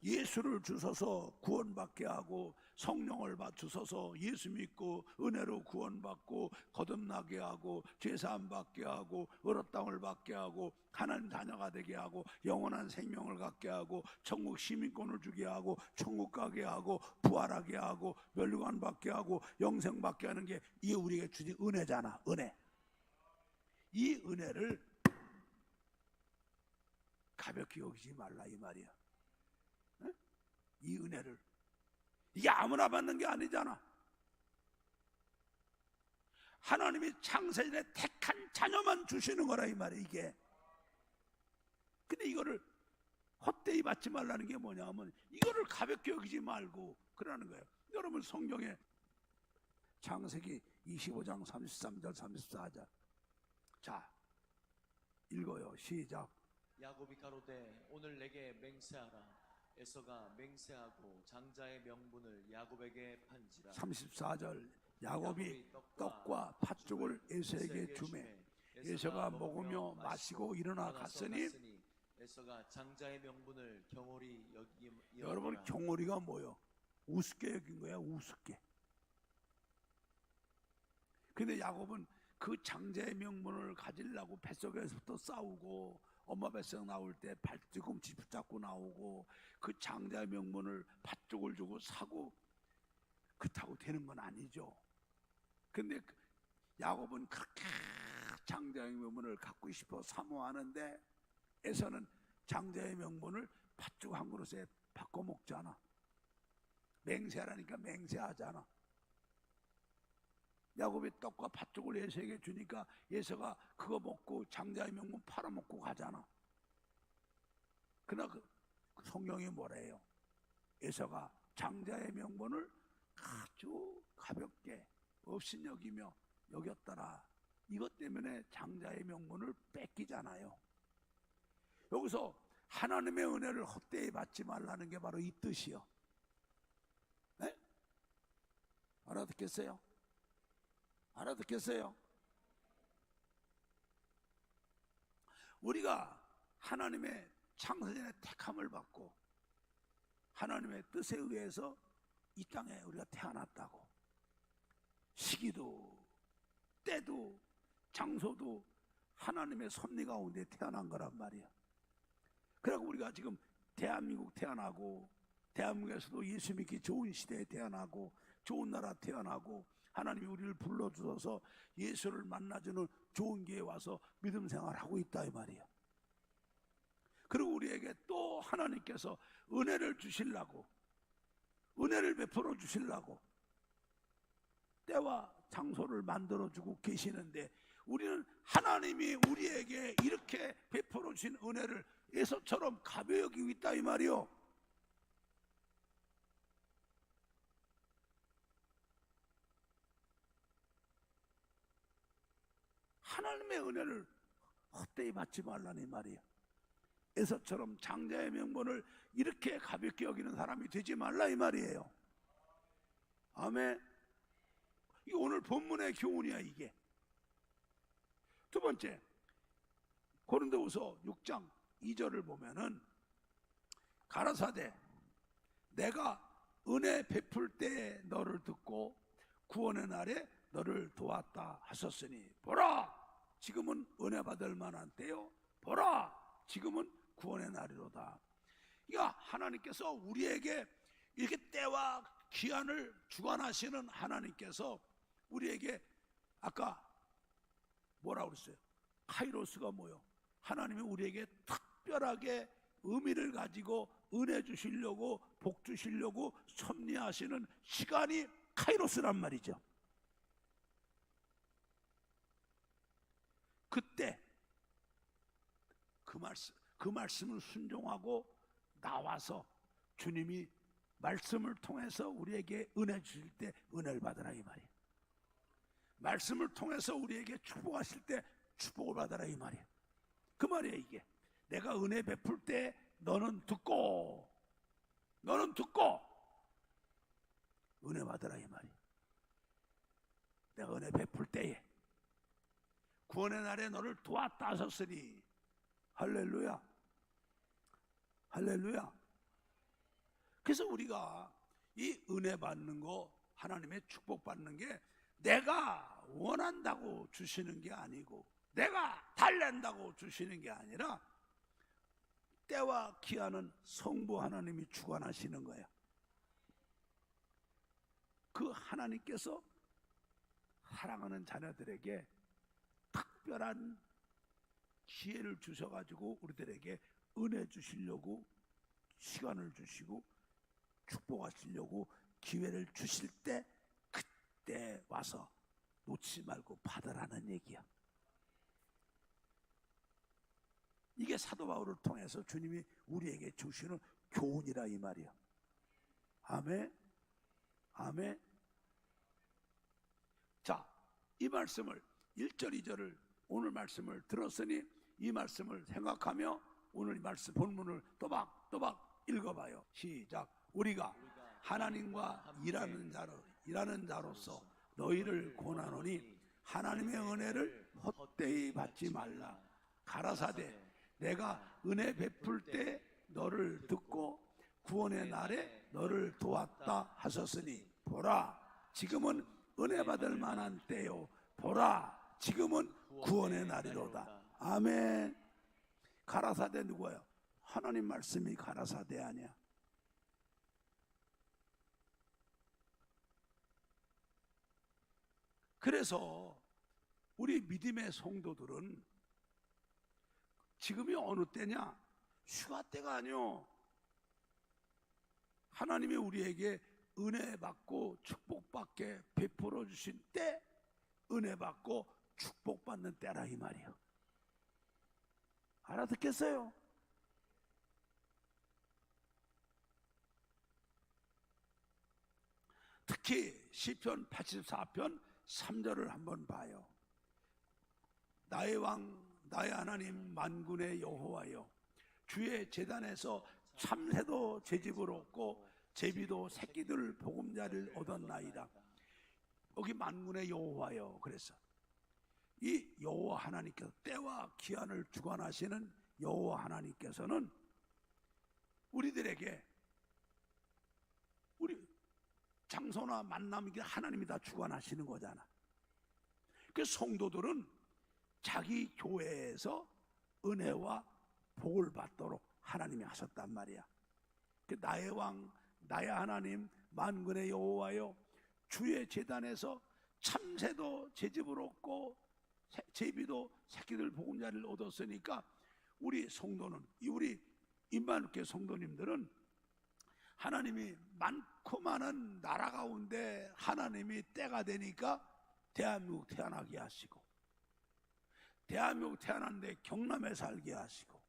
예수를 주셔서 구원받게 하고 성령을 주셔서 예수 믿고 은혜로 구원받고 거듭나게 하고 죄사함 받게 하고 의롭 땅을 받게 하고 하나님 자녀가 되게 하고 영원한 생명을 갖게 하고 천국 시민권을 주게 하고 천국 가게 하고 부활하게 하고 멸류관 받게 하고 영생 받게 하는 게 이게 우리에게 주신 은혜잖아. 은혜. 이 은혜를 가볍게 여기지 말라 이 말이야. 이 은혜를, 이게 아무나 받는 게 아니잖아. 하나님이 창세전에 택한 자녀만 주시는 거라 이 말이야 이게. 근데 이거를 헛되이 받지 말라는 게 뭐냐면 이거를 가볍게 여기지 말고 그러는 거예요. 여러분 성경에 창세기 25장 33절 34절 자 읽어요. 시작. 야곱이 가로되 오늘 내게 맹세하라. 에서가 맹세하고 장자의 명분을 야곱에게 판지라. 34절 야곱이 떡과 팥죽을 에서에게 주매 에서가 먹으며 마시고 일어나 갔으니. 에서가 장자의 명분을 경홀히 여기며. 여러분 경홀이가 뭐요? 우습게 여긴 거야. 우습게. 근데 야곱은 그 장자의 명분을 가지려고 뱃속에서부터 싸우고 엄마 뱃속 나올 때 발뒤꿈치 붙잡고 나오고 그 장자의 명분을 팥죽을 주고 사고 그렇다고 되는 건 아니죠. 근데 야곱은 그렇게 장자의 명분을 갖고 싶어 사모하는데 에서는 장자의 명분을 팥죽 한 그릇에 바꿔 먹잖아. 맹세하라니까 맹세하잖아. 야곱이 떡과 팥죽을 에서에게 주니까 에서가 그거 먹고 장자의 명분 팔아먹고 가잖아. 그러나 그 성경이 뭐래요? 에서가 장자의 명분을 아주 가볍게 업신여기며 여겼더라. 이것 때문에 장자의 명분을 뺏기잖아요. 여기서 하나님의 은혜를 헛되이 받지 말라는 게 바로 이 뜻이요. 네? 알아듣겠어요? 알아듣겠어요? 우리가 하나님의 창세전의 택함을 받고 하나님의 뜻에 의해서 이 땅에 우리가 태어났다고. 시기도 때도 장소도 하나님의 섭리 가운데 태어난 거란 말이야. 그리고 우리가 지금 대한민국 태어나고 대한민국에서도 예수 믿기 좋은 시대에 태어나고 좋은 나라 태어나고 하나님이 우리를 불러주셔서 예수를 만나주는 좋은 기회에 와서 믿음 생활하고 있다 이 말이야. 그리고 우리에게 또 하나님께서 은혜를 주시려고, 은혜를 베풀어 주시려고 때와 장소를 만들어주고 계시는데 우리는 하나님이 우리에게 이렇게 베풀어 주신 은혜를 에서처럼 가벼이 여기고 있다 이 말이요. 하나님의 은혜를 헛되이 받지 말라는 말이야. 에서처럼 장자의 명분을 이렇게 가볍게 여기는 사람이 되지 말라 이 말이에요. 아멘. 이 오늘 본문의 교훈이야 이게. 두 번째, 고린도후서 6장 2절을 보면은 가라사대 내가 은혜 베풀 때 너를 듣고 구원의 날에 너를 도왔다 하셨으니 보라 지금은 은혜 받을 만한 때요 보라 지금은 구원의 날이로다. 그러니까 하나님께서 우리에게 이렇게 때와 기한을 주관하시는 하나님께서 우리에게 아까 뭐라고 그랬어요? 카이로스가 뭐요? 하나님이 우리에게 특별하게 의미를 가지고 은혜 주시려고 복 주시려고 섭리하시는 시간이 카이로스란 말이죠. 그때 그 말씀을 순종하고 나와서 주님이 말씀을 통해서 우리에게 은혜 주실 때 은혜를 받으라 이 말이에요. 말씀을 통해서 우리에게 축복하실 때 축복을 받아라 이 말이에요. 그 말이에요 이게. 내가 은혜 베풀 때 너는 듣고 은혜 받으라 이 말이에요. 내가 은혜 베풀 때에 구원의 날에 너를 도왔다 하셨으니 할렐루야 할렐루야. 그래서 우리가 이 은혜 받는 거 하나님의 축복 받는 게 내가 원한다고 주시는 게 아니고 내가 달랜다고 주시는 게 아니라 때와 기한은 성부 하나님이 주관하시는 거예요. 그 하나님께서 사랑하는 자녀들에게 특별한 기회를 주셔가지고 우리들에게 은혜 주시려고 시간을 주시고 축복하시려고 기회를 주실 때 그때 와서 놓지 말고 받으라는 얘기야. 이게 사도 바울을 통해서 주님이 우리에게 주시는 교훈이라 이 말이야. 아멘 아멘. 자, 이 말씀을 1절 2절을 오늘 말씀을 들었으니 이 말씀을 생각하며 오늘 이 말씀 본문을 또박또박 읽어봐요. 시작. 우리가 하나님과 일하는 자로서 너희를 권하노니 하나님의 은혜를 헛되이 받지 말라. 가라사대 내가 은혜 베풀 때 너를 듣고 구원의 날에 너를 도왔다 하셨으니 보라 지금은 은혜 받을 만한 때요 보라 지금은 구원의 날이로다. 아멘. 가라사대 누구예요? 하나님 말씀이 가라사대 아니야. 그래서 우리 믿음의 성도들은 지금이 어느 때냐? 휴가 때가 아니요. 하나님이 우리에게 은혜 받고 축복받게 베풀어 주신 때 은혜 받고 축복받는 때라 이 말이에요. 알아듣겠어요? 특히 시편 84편 3절을 한번 봐요. 나의 왕 나의 하나님 만군의 여호와여 주의 제단에서 참새도 제 집을 얻고 제비도 새끼들 보금자리를 얻었나이다. 여기 만군의 여호와여. 그래서 이 여호와 하나님께서 때와 기한을 주관하시는 여호와 하나님께서는 우리들에게 우리 장소나 만남이 하나님이 다 주관하시는 거잖아. 그 성도들은 자기 교회에서 은혜와 복을 받도록 하나님이 하셨단 말이야. 그 나의 왕 나의 하나님 만군의 여호와여 주의 제단에서 참새도 제 집을 얻고 제비도 새끼들 보금자리를 얻었으니까 우리 성도는 우리 임마누엘 성도님들은 하나님이 많고 많은 나라 가운데 하나님이 때가 되니까 대한민국 태어나게 하시고 대한민국 태어났는데 경남에 살게 하시고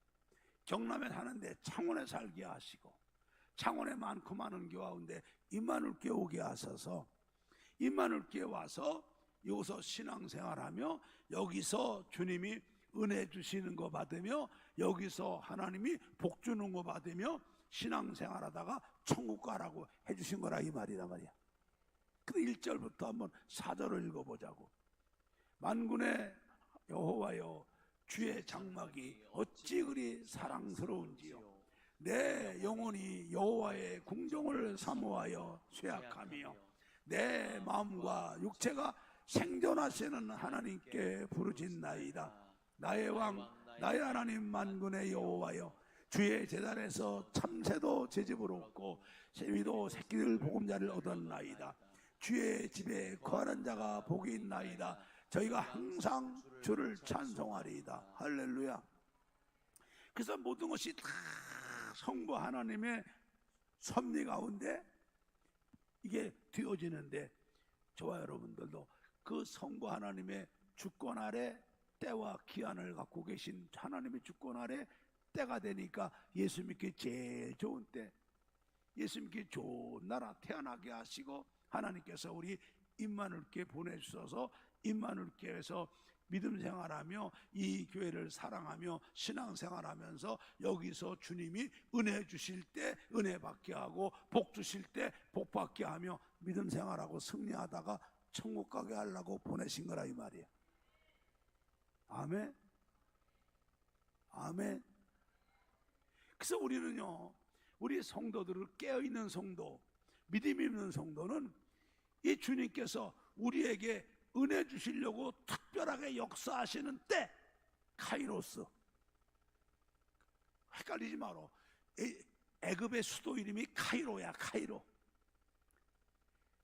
경남에 사는데 창원에 살게 하시고 창원에 많고 많은 교회 가운데 임마누엘교회 오게 하셔서 임마누엘교회 와서 여기서 신앙생활하며 여기서 주님이 은혜 주시는 거 받으며 여기서 하나님이 복 주는 거 받으며 신앙생활하다가 천국 가라고 해주신 거라 이 말이란 말이야. 그 1절부터 한번 4절을 읽어보자고. 만군의 여호와여 주의 장막이 어찌 그리 사랑스러운지요. 내 영혼이 여호와의 궁정을 사모하여 쇠약하며 내 마음과 육체가 생존하시는 하나님께 부르짖나이다. 나의 왕 나의 하나님 만군의 여호와여 주의 제단에서 참새도 제 집으로 없고 새미도 새끼들 보금자를 얻었나이다. 주의 집에 거하는 자가 복이 있나이다. 저희가 항상 주를 찬송하리이다. 할렐루야. 그래서 모든 것이 다 성부 하나님의 섭리 가운데 이게 되어지는데, 저와 여러분들도 그 성부 하나님의 주권 아래 때와 기한을 갖고 계신 하나님의 주권 아래 때가 되니까 예수 믿기 제일 좋은 때, 예수 믿기 좋은 나라 태어나게 하시고 하나님께서 우리 임마누엘교회 보내주셔서 임마누엘교회에서 믿음 생활하며 이 교회를 사랑하며 신앙생활하면서 여기서 주님이 은혜 주실 때 은혜 받게 하고 복 주실 때 복 받게 하며 믿음 생활하고 승리하다가 천국 가게 하려고 보내신 거라 이 말이에요. 아멘. 아멘. 그래서 우리는요, 우리 성도들을 깨어있는 성도, 믿음 있는 성도는 이 주님께서 우리에게 은혜 주시려고 특별하게 역사하시는 때, 카이로스. 헷갈리지 마라. 애굽의 수도 이름이 카이로야. 카이로.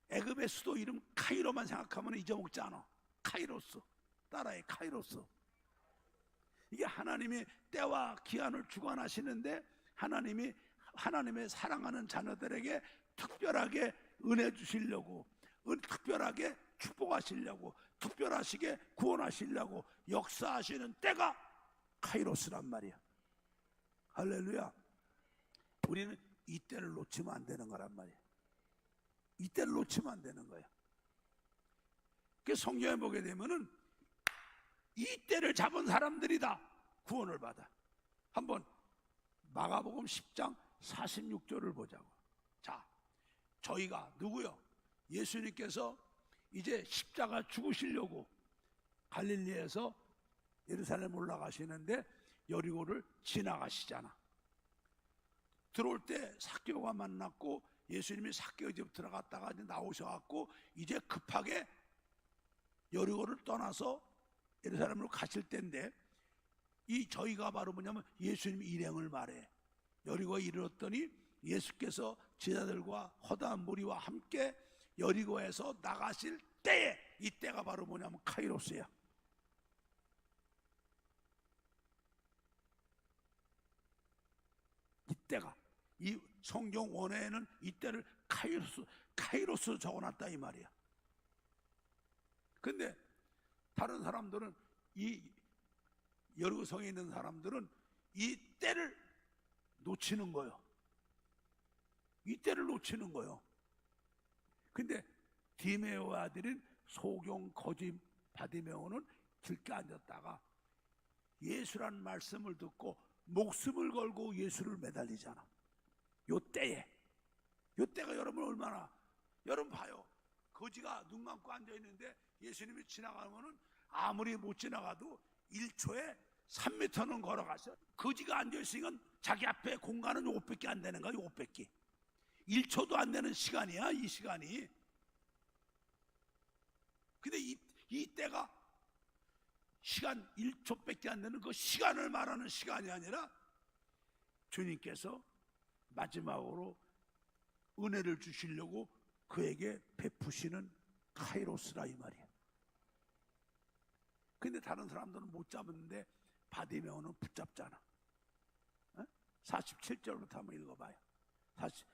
애굽의 수도 이름 카이로만 생각하면 잊어먹지 않아. 카이로스. 따라해. 카이로스. 이게 하나님이 때와 기한을 주관하시는데 하나님이 하나님의 사랑하는 자녀들에게 특별하게 은혜 주시려고, 특별하게 축복하시려고, 특별하시게 구원하시려고 역사하시는 때가 카이로스란 말이야. 할렐루야. 우리는 이 때를 놓치면 안 되는 거란 말이야. 이 때를 놓치면 안 되는 거야. 그 성경에 보게 되면은 이 때를 잡은 사람들이다 구원을 받아. 한번 마가복음 10장 46절을 보자고. 자, 저희가 누구요? 예수님께서 이제 십자가 죽으시려고 갈릴리에서 예루살렘 올라가시는데 여리고를 지나가시잖아. 들어올 때 삭개오가 만났고 예수님이 삭개오 집 들어갔다가 이제 나오셔갖고 이제 급하게 여리고를 떠나서 예루살렘으로 가실 때인데, 이 저희가 바로 뭐냐면 예수님 일행을 말해. 여리고에 이르렀더니 예수께서 제자들과 허다한 무리와 함께 여리고에서 나가실 때에, 이 때가 바로 뭐냐면 카이로스야. 이때가, 이 성경 원어에는 이때를 카이로스 적어놨다 이 말이야. 근데 다른 사람들은, 이 여리고성에 있는 사람들은 이 때를 놓치는 거예요. 이 때를 놓치는 거예요. 근데 디메오 아들인 소경 거짓 바디메오는 길게 앉았다가 예수란 말씀을 듣고 목숨을 걸고 예수를 매달리잖아. 요 때에, 요 때가 여러분 얼마나, 여러분 봐요. 거지가 눈 감고 앉아있는데 예수님이 지나가면은 아무리 못 지나가도 1초에 3m는 걸어가서, 거지가 앉아있으니까 자기 앞에 공간은 500개 안 되는 거야. 500개 1초도 안 되는 시간이야 이 시간이. 근데 이 때가 시간 1초밖에 안 되는 그 시간을 말하는 시간이 아니라 주님께서 마지막으로 은혜를 주시려고 그에게 베푸시는 카이로스라 이 말이야. 근데 다른 사람들은 못 잡았는데 바디메오는 붙잡잖아. 47절부터 한번 읽어봐요.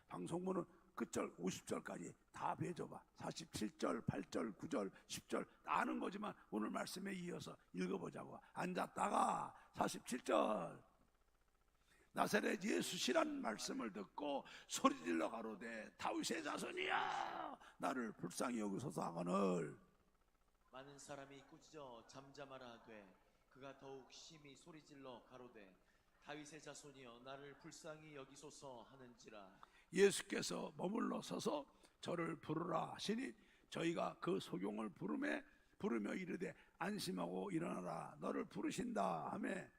방송문은 끝절 50절까지 다 배워봐. 47절, 8절, 9절, 10절 아는 거지만 오늘 말씀에 이어서 읽어보자고. 앉았다가 47절, 나사렛 예수시란 말씀을 듣고 소리질러 가로되 다윗의 자손이야 나를 불쌍히 여기소서 하거늘. 많은 사람이 꾸짖어 잠잠하라 하되 그가 더욱 심히 소리질러 가로되 다윗의 자손이여 나를 불쌍히 여기소서 하는지라. 예수께서 머물러 서서 저를 부르라 하시니 저희가 그 소경을 부르며 이르되 안심하고 일어나라 너를 부르신다 하매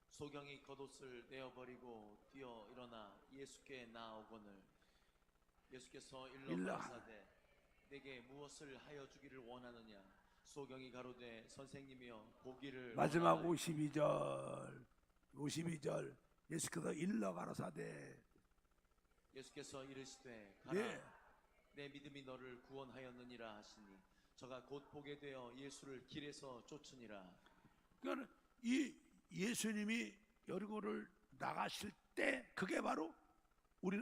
소경이 겉옷을 내어버리고 뛰어 일어나 예수께 나아오거늘 예수께서 일러 가라사대 내게 무엇을 하여 주기를 원하느냐. 소경이 가로되 선생님이여 보기를 마지막 원하나이다. 52절 예수께서 일러 가라사대 예수께서 이르시되 가라 예. 내 믿음이 너를 구원하였느니라 하시니 저가 곧 보게 되어 예수를 길에서 쫓으니라. 그러니까 이 예수님이 여리고를 나가실 때 그게 바로 우리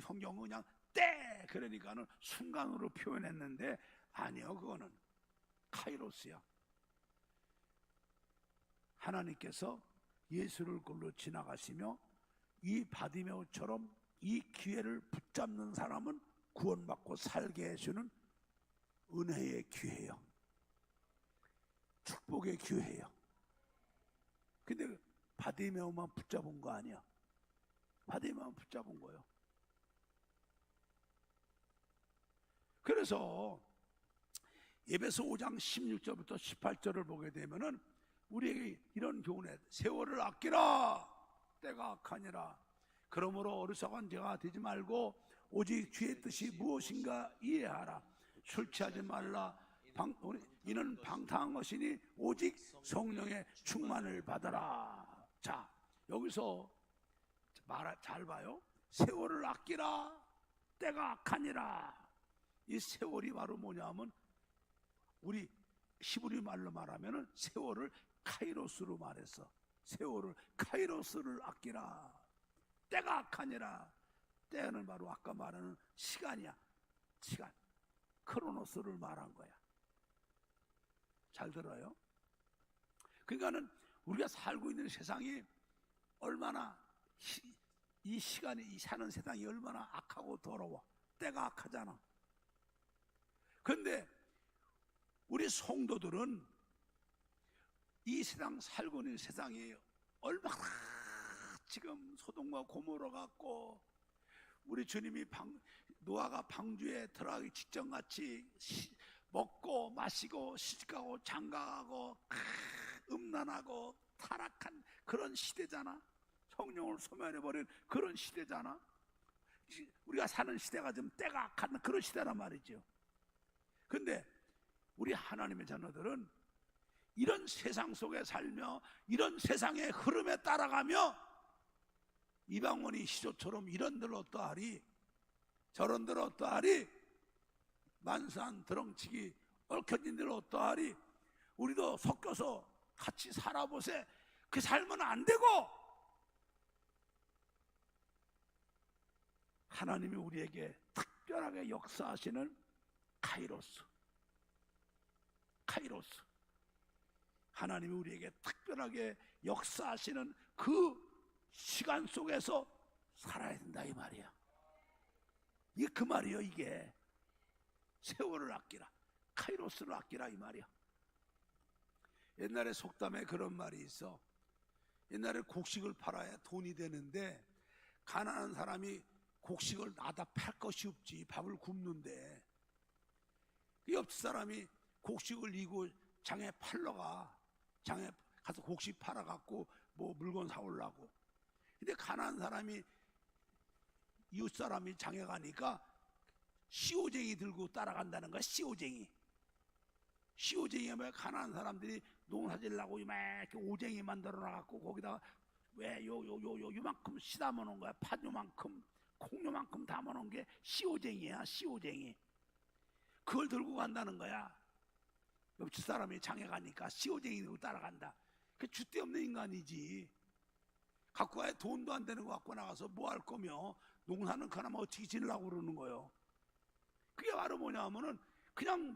성경은 그냥 때 그러니까는 순간으로 표현했는데 아니요, 그거는 카이로스야. 하나님께서 예수를 걸로 지나가시며 이 바디메오처럼 이 기회를 붙잡는 사람은 구원받고 살게 해주는 은혜의 기회예요. 축복의 기회예요. 근데 바디메오만 붙잡은 거 아니야. 바디메오만 붙잡은 거예요. 그래서 에베소 5장 16절부터 18절을 보게 되면은 우리에게 이런 교훈에 세월을 아끼라 때가 악하니라. 그러므로 어리석은 자가 되지 말고 오직 주의 뜻이 무엇인가 이해하라. 술 취하지 말라. 이는 방탕한 것이니 오직 성령의 충만을 받아라. 자, 여기서 잘 봐요. 세월을 아끼라 때가 악하니라. 이 세월이 바로 뭐냐면 우리 히브리 말로 말하면은 세월을 카이로스로 말했어. 세월을 카이로스를 아끼라. 때가 악하니라. 때는 바로 아까 말하는 시간이야. 시간. 크로노스를 말한 거야. 잘 들어요? 그러니까는 우리가 살고 있는 세상이 얼마나 이 시간이 이 사는 세상이 얼마나 악하고 더러워. 때가 악하잖아. 그런데 우리 성도들은 이 세상 살고 있는 세상이 얼마나 지금 소돔과 고모라 같고 우리 주님이 노아가 방주에 들어가기 직전같이 먹고 마시고 시집가고 장가가고 음란하고 타락한 그런 시대잖아. 성령을 소멸해버린 그런 시대잖아. 우리가 사는 시대가 좀 때가 악한 그런 시대란 말이죠. 근데 우리 하나님의 자녀들은 이런 세상 속에 살며 이런 세상의 흐름에 따라가며 이방원이 시조처럼 이런들 어떠하리 저런들 어떠하리 만산 드렁치기 얽혀진들 어떠하리 우리도 섞여서 같이 살아보세. 그 삶은 안 되고 하나님이 우리에게 특별하게 역사하시는 카이로스 하나님이 우리에게 특별하게 역사하시는 그 시간 속에서 살아야 된다 이 말이야. 이게 그 말이에요. 이게 세월을 아끼라 카이로스를 아끼라 이 말이야. 옛날에 속담에 그런 말이 있어. 옛날에 곡식을 팔아야 돈이 되는데 가난한 사람이 곡식을 나다 팔 것이 없지. 밥을 굽는데 옆 사람이 곡식을 이고 장에 팔러 가. 장에 가서 곡식 팔아갖고 뭐 물건 사오려고. 근데 가난한 사람이 이웃 사람이 장에 가니까 시오쟁이 들고 따라간다는 거야. 시오쟁이가 뭐 가난한 사람들이 농사질라고 이렇게 오쟁이 만들어 놔갖고 거기다가 왜 요만큼 시담아 놓은 거야. 팥 요만큼 콩 요만큼 담아 놓은 게 시오쟁이야. 시오쟁이. 그걸 들고 간다는 거야. 옆집 사람이 장에 가니까 시오쟁이 들고 따라간다. 그 줏대 없는 인간이지. 갖고 가야 돈도 안 되는 거 갖고 나가서 뭐 할 거며 농사는 그나마 어떻게 지내려고 그러는 거예요. 그게 바로 뭐냐면은 그냥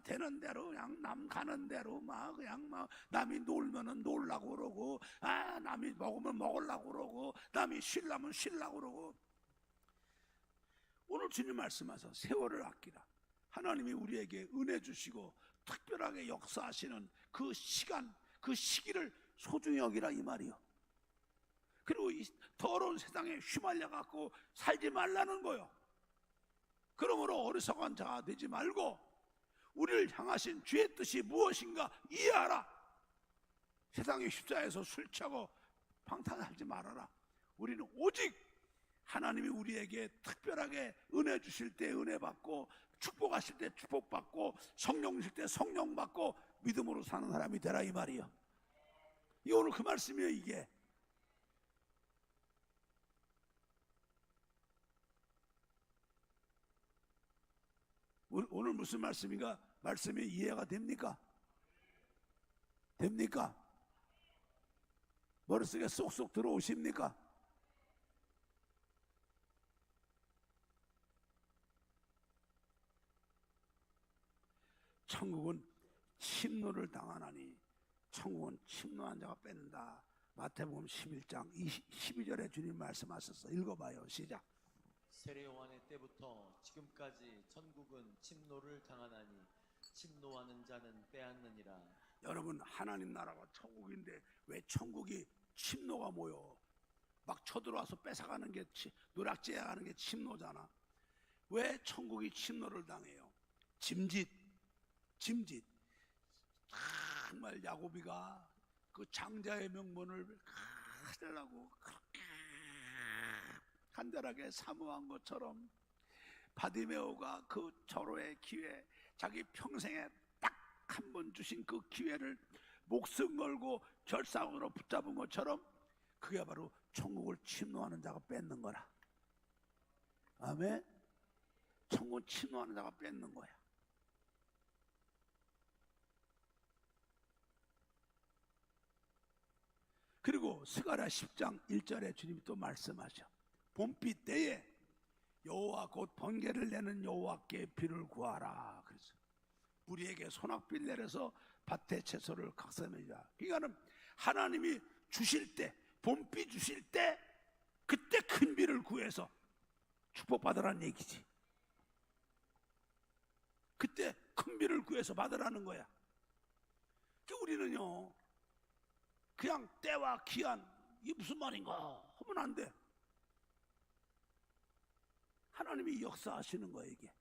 되는 대로 그냥 남 가는 대로 남이 놀면은 놀라고 그러고 남이 먹으면 먹으려고 그러고 남이 쉬려면 쉬려고 그러고. 오늘 주님 말씀하셔서 세월을 아끼라. 하나님이 우리에게 은혜 주시고 특별하게 역사하시는 그 시간, 그 시기를 소중히 여기라 이 말이요. 그리고 이 더러운 세상에 휘말려 갖고 살지 말라는 거요. 그러므로 어리석은 자가 되지 말고 우리를 향하신 주의 뜻이 무엇인가 이해하라. 세상에 휩싸여서 술 취하고 방탕하지 말아라. 우리는 오직 하나님이 우리에게 특별하게 은혜 주실 때 은혜 받고, 축복하실 때 축복 받고, 성령 주실 때 성령 받고 믿음으로 사는 사람이 되라 이 말이요. 이 오늘 그 말씀이에요. 이게 오늘 무슨 말씀인가? 말씀이 이해가 됩니까? 됩니까? 머릿속에 쏙쏙 들어오십니까? 천국은 침노를 당하나니 천국은 침노한 자가 뺏는다. 마태복음 11장 12절에 주님 말씀하셨어. 읽어봐요. 시작. 세례 요한의 때부터 지금까지 천국은 침노를 당하나니 침노하는 자는 빼앗느니라. 여러분, 하나님 나라가 천국인데 왜 천국이 침노가 모여? 막 쳐들어와서 뺏어가는 게, 노략질해 가는 게 침노잖아. 왜 천국이 침노를 당해요? 짐짓. 정말 야고비가 그 장자의 명분을 가지려고 그렇게 간절하게 사모한 것처럼 바디메오가 그 절호의 기회, 자기 평생에 딱 한 번 주신 그 기회를 목숨 걸고 결사으로 붙잡은 것처럼 그게 바로 천국을 침노하는 자가 뺏는 거라. 아멘. 천국을 침노하는 자가 뺏는 거야. 그리고 스가랴 10장 1절에 주님이 또 말씀하셔. 봄빛 때에 여호와 곧 번개를 내는 여호와께 비를 구하라. 그래서 우리에게 소낙비를 내려서 밭의 채소를 각성해라. 그러니까는 하나님이 주실 때, 봄비 주실 때 그때 큰 비를 구해서 축복받으라는 얘기지. 그때 큰 비를 구해서 받으라는 거야. 우리는요 그냥 때와 기한, 이게 무슨 말인가 하면 안 돼. 하나님이 역사하시는 거예요 이게.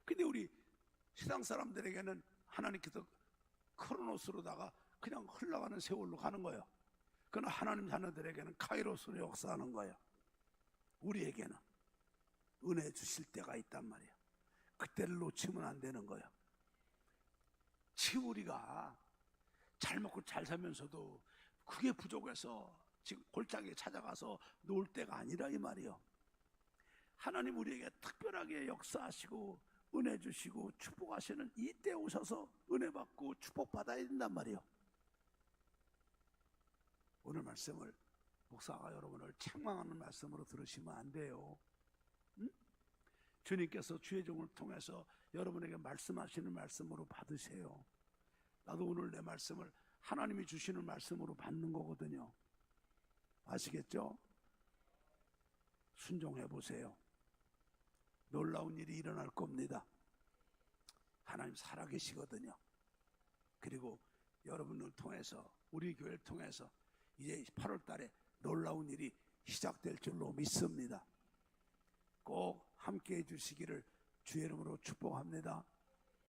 근데 우리 세상 사람들에게는 하나님께서 크로노스로다가 그냥 흘러가는 세월로 가는 거예요. 그러나 하나님 자녀들에게는 카이로스로 역사하는 거예요. 우리에게는 은혜 주실 때가 있단 말이에요. 그때를 놓치면 안 되는 거예요. 지금 우리가 잘 먹고 잘 살면서도 그게 부족해서 지금 골짜기에 찾아가서 놀 때가 아니라 이 말이에요. 하나님 우리에게 특별하게 역사하시고 은혜 주시고 축복하시는 이때 오셔서 은혜 받고 축복 받아야 된단 말이에요. 오늘 말씀을 목사가 여러분을 책망하는 말씀으로 들으시면 안 돼요. 응? 주님께서 주의 종을 통해서 여러분에게 말씀하시는 말씀으로 받으세요. 나도 오늘 내 말씀을 하나님이 주시는 말씀으로 받는 거거든요. 아시겠죠? 순종해 보세요. 놀라운 일이 일어날 겁니다. 하나님 살아계시거든요. 그리고 여러분을 통해서, 우리 교회를 통해서 이제 8월 달에 놀라운 일이 시작될 줄로 믿습니다. 꼭 함께 해 주시기를 주의 이름으로 축복합니다.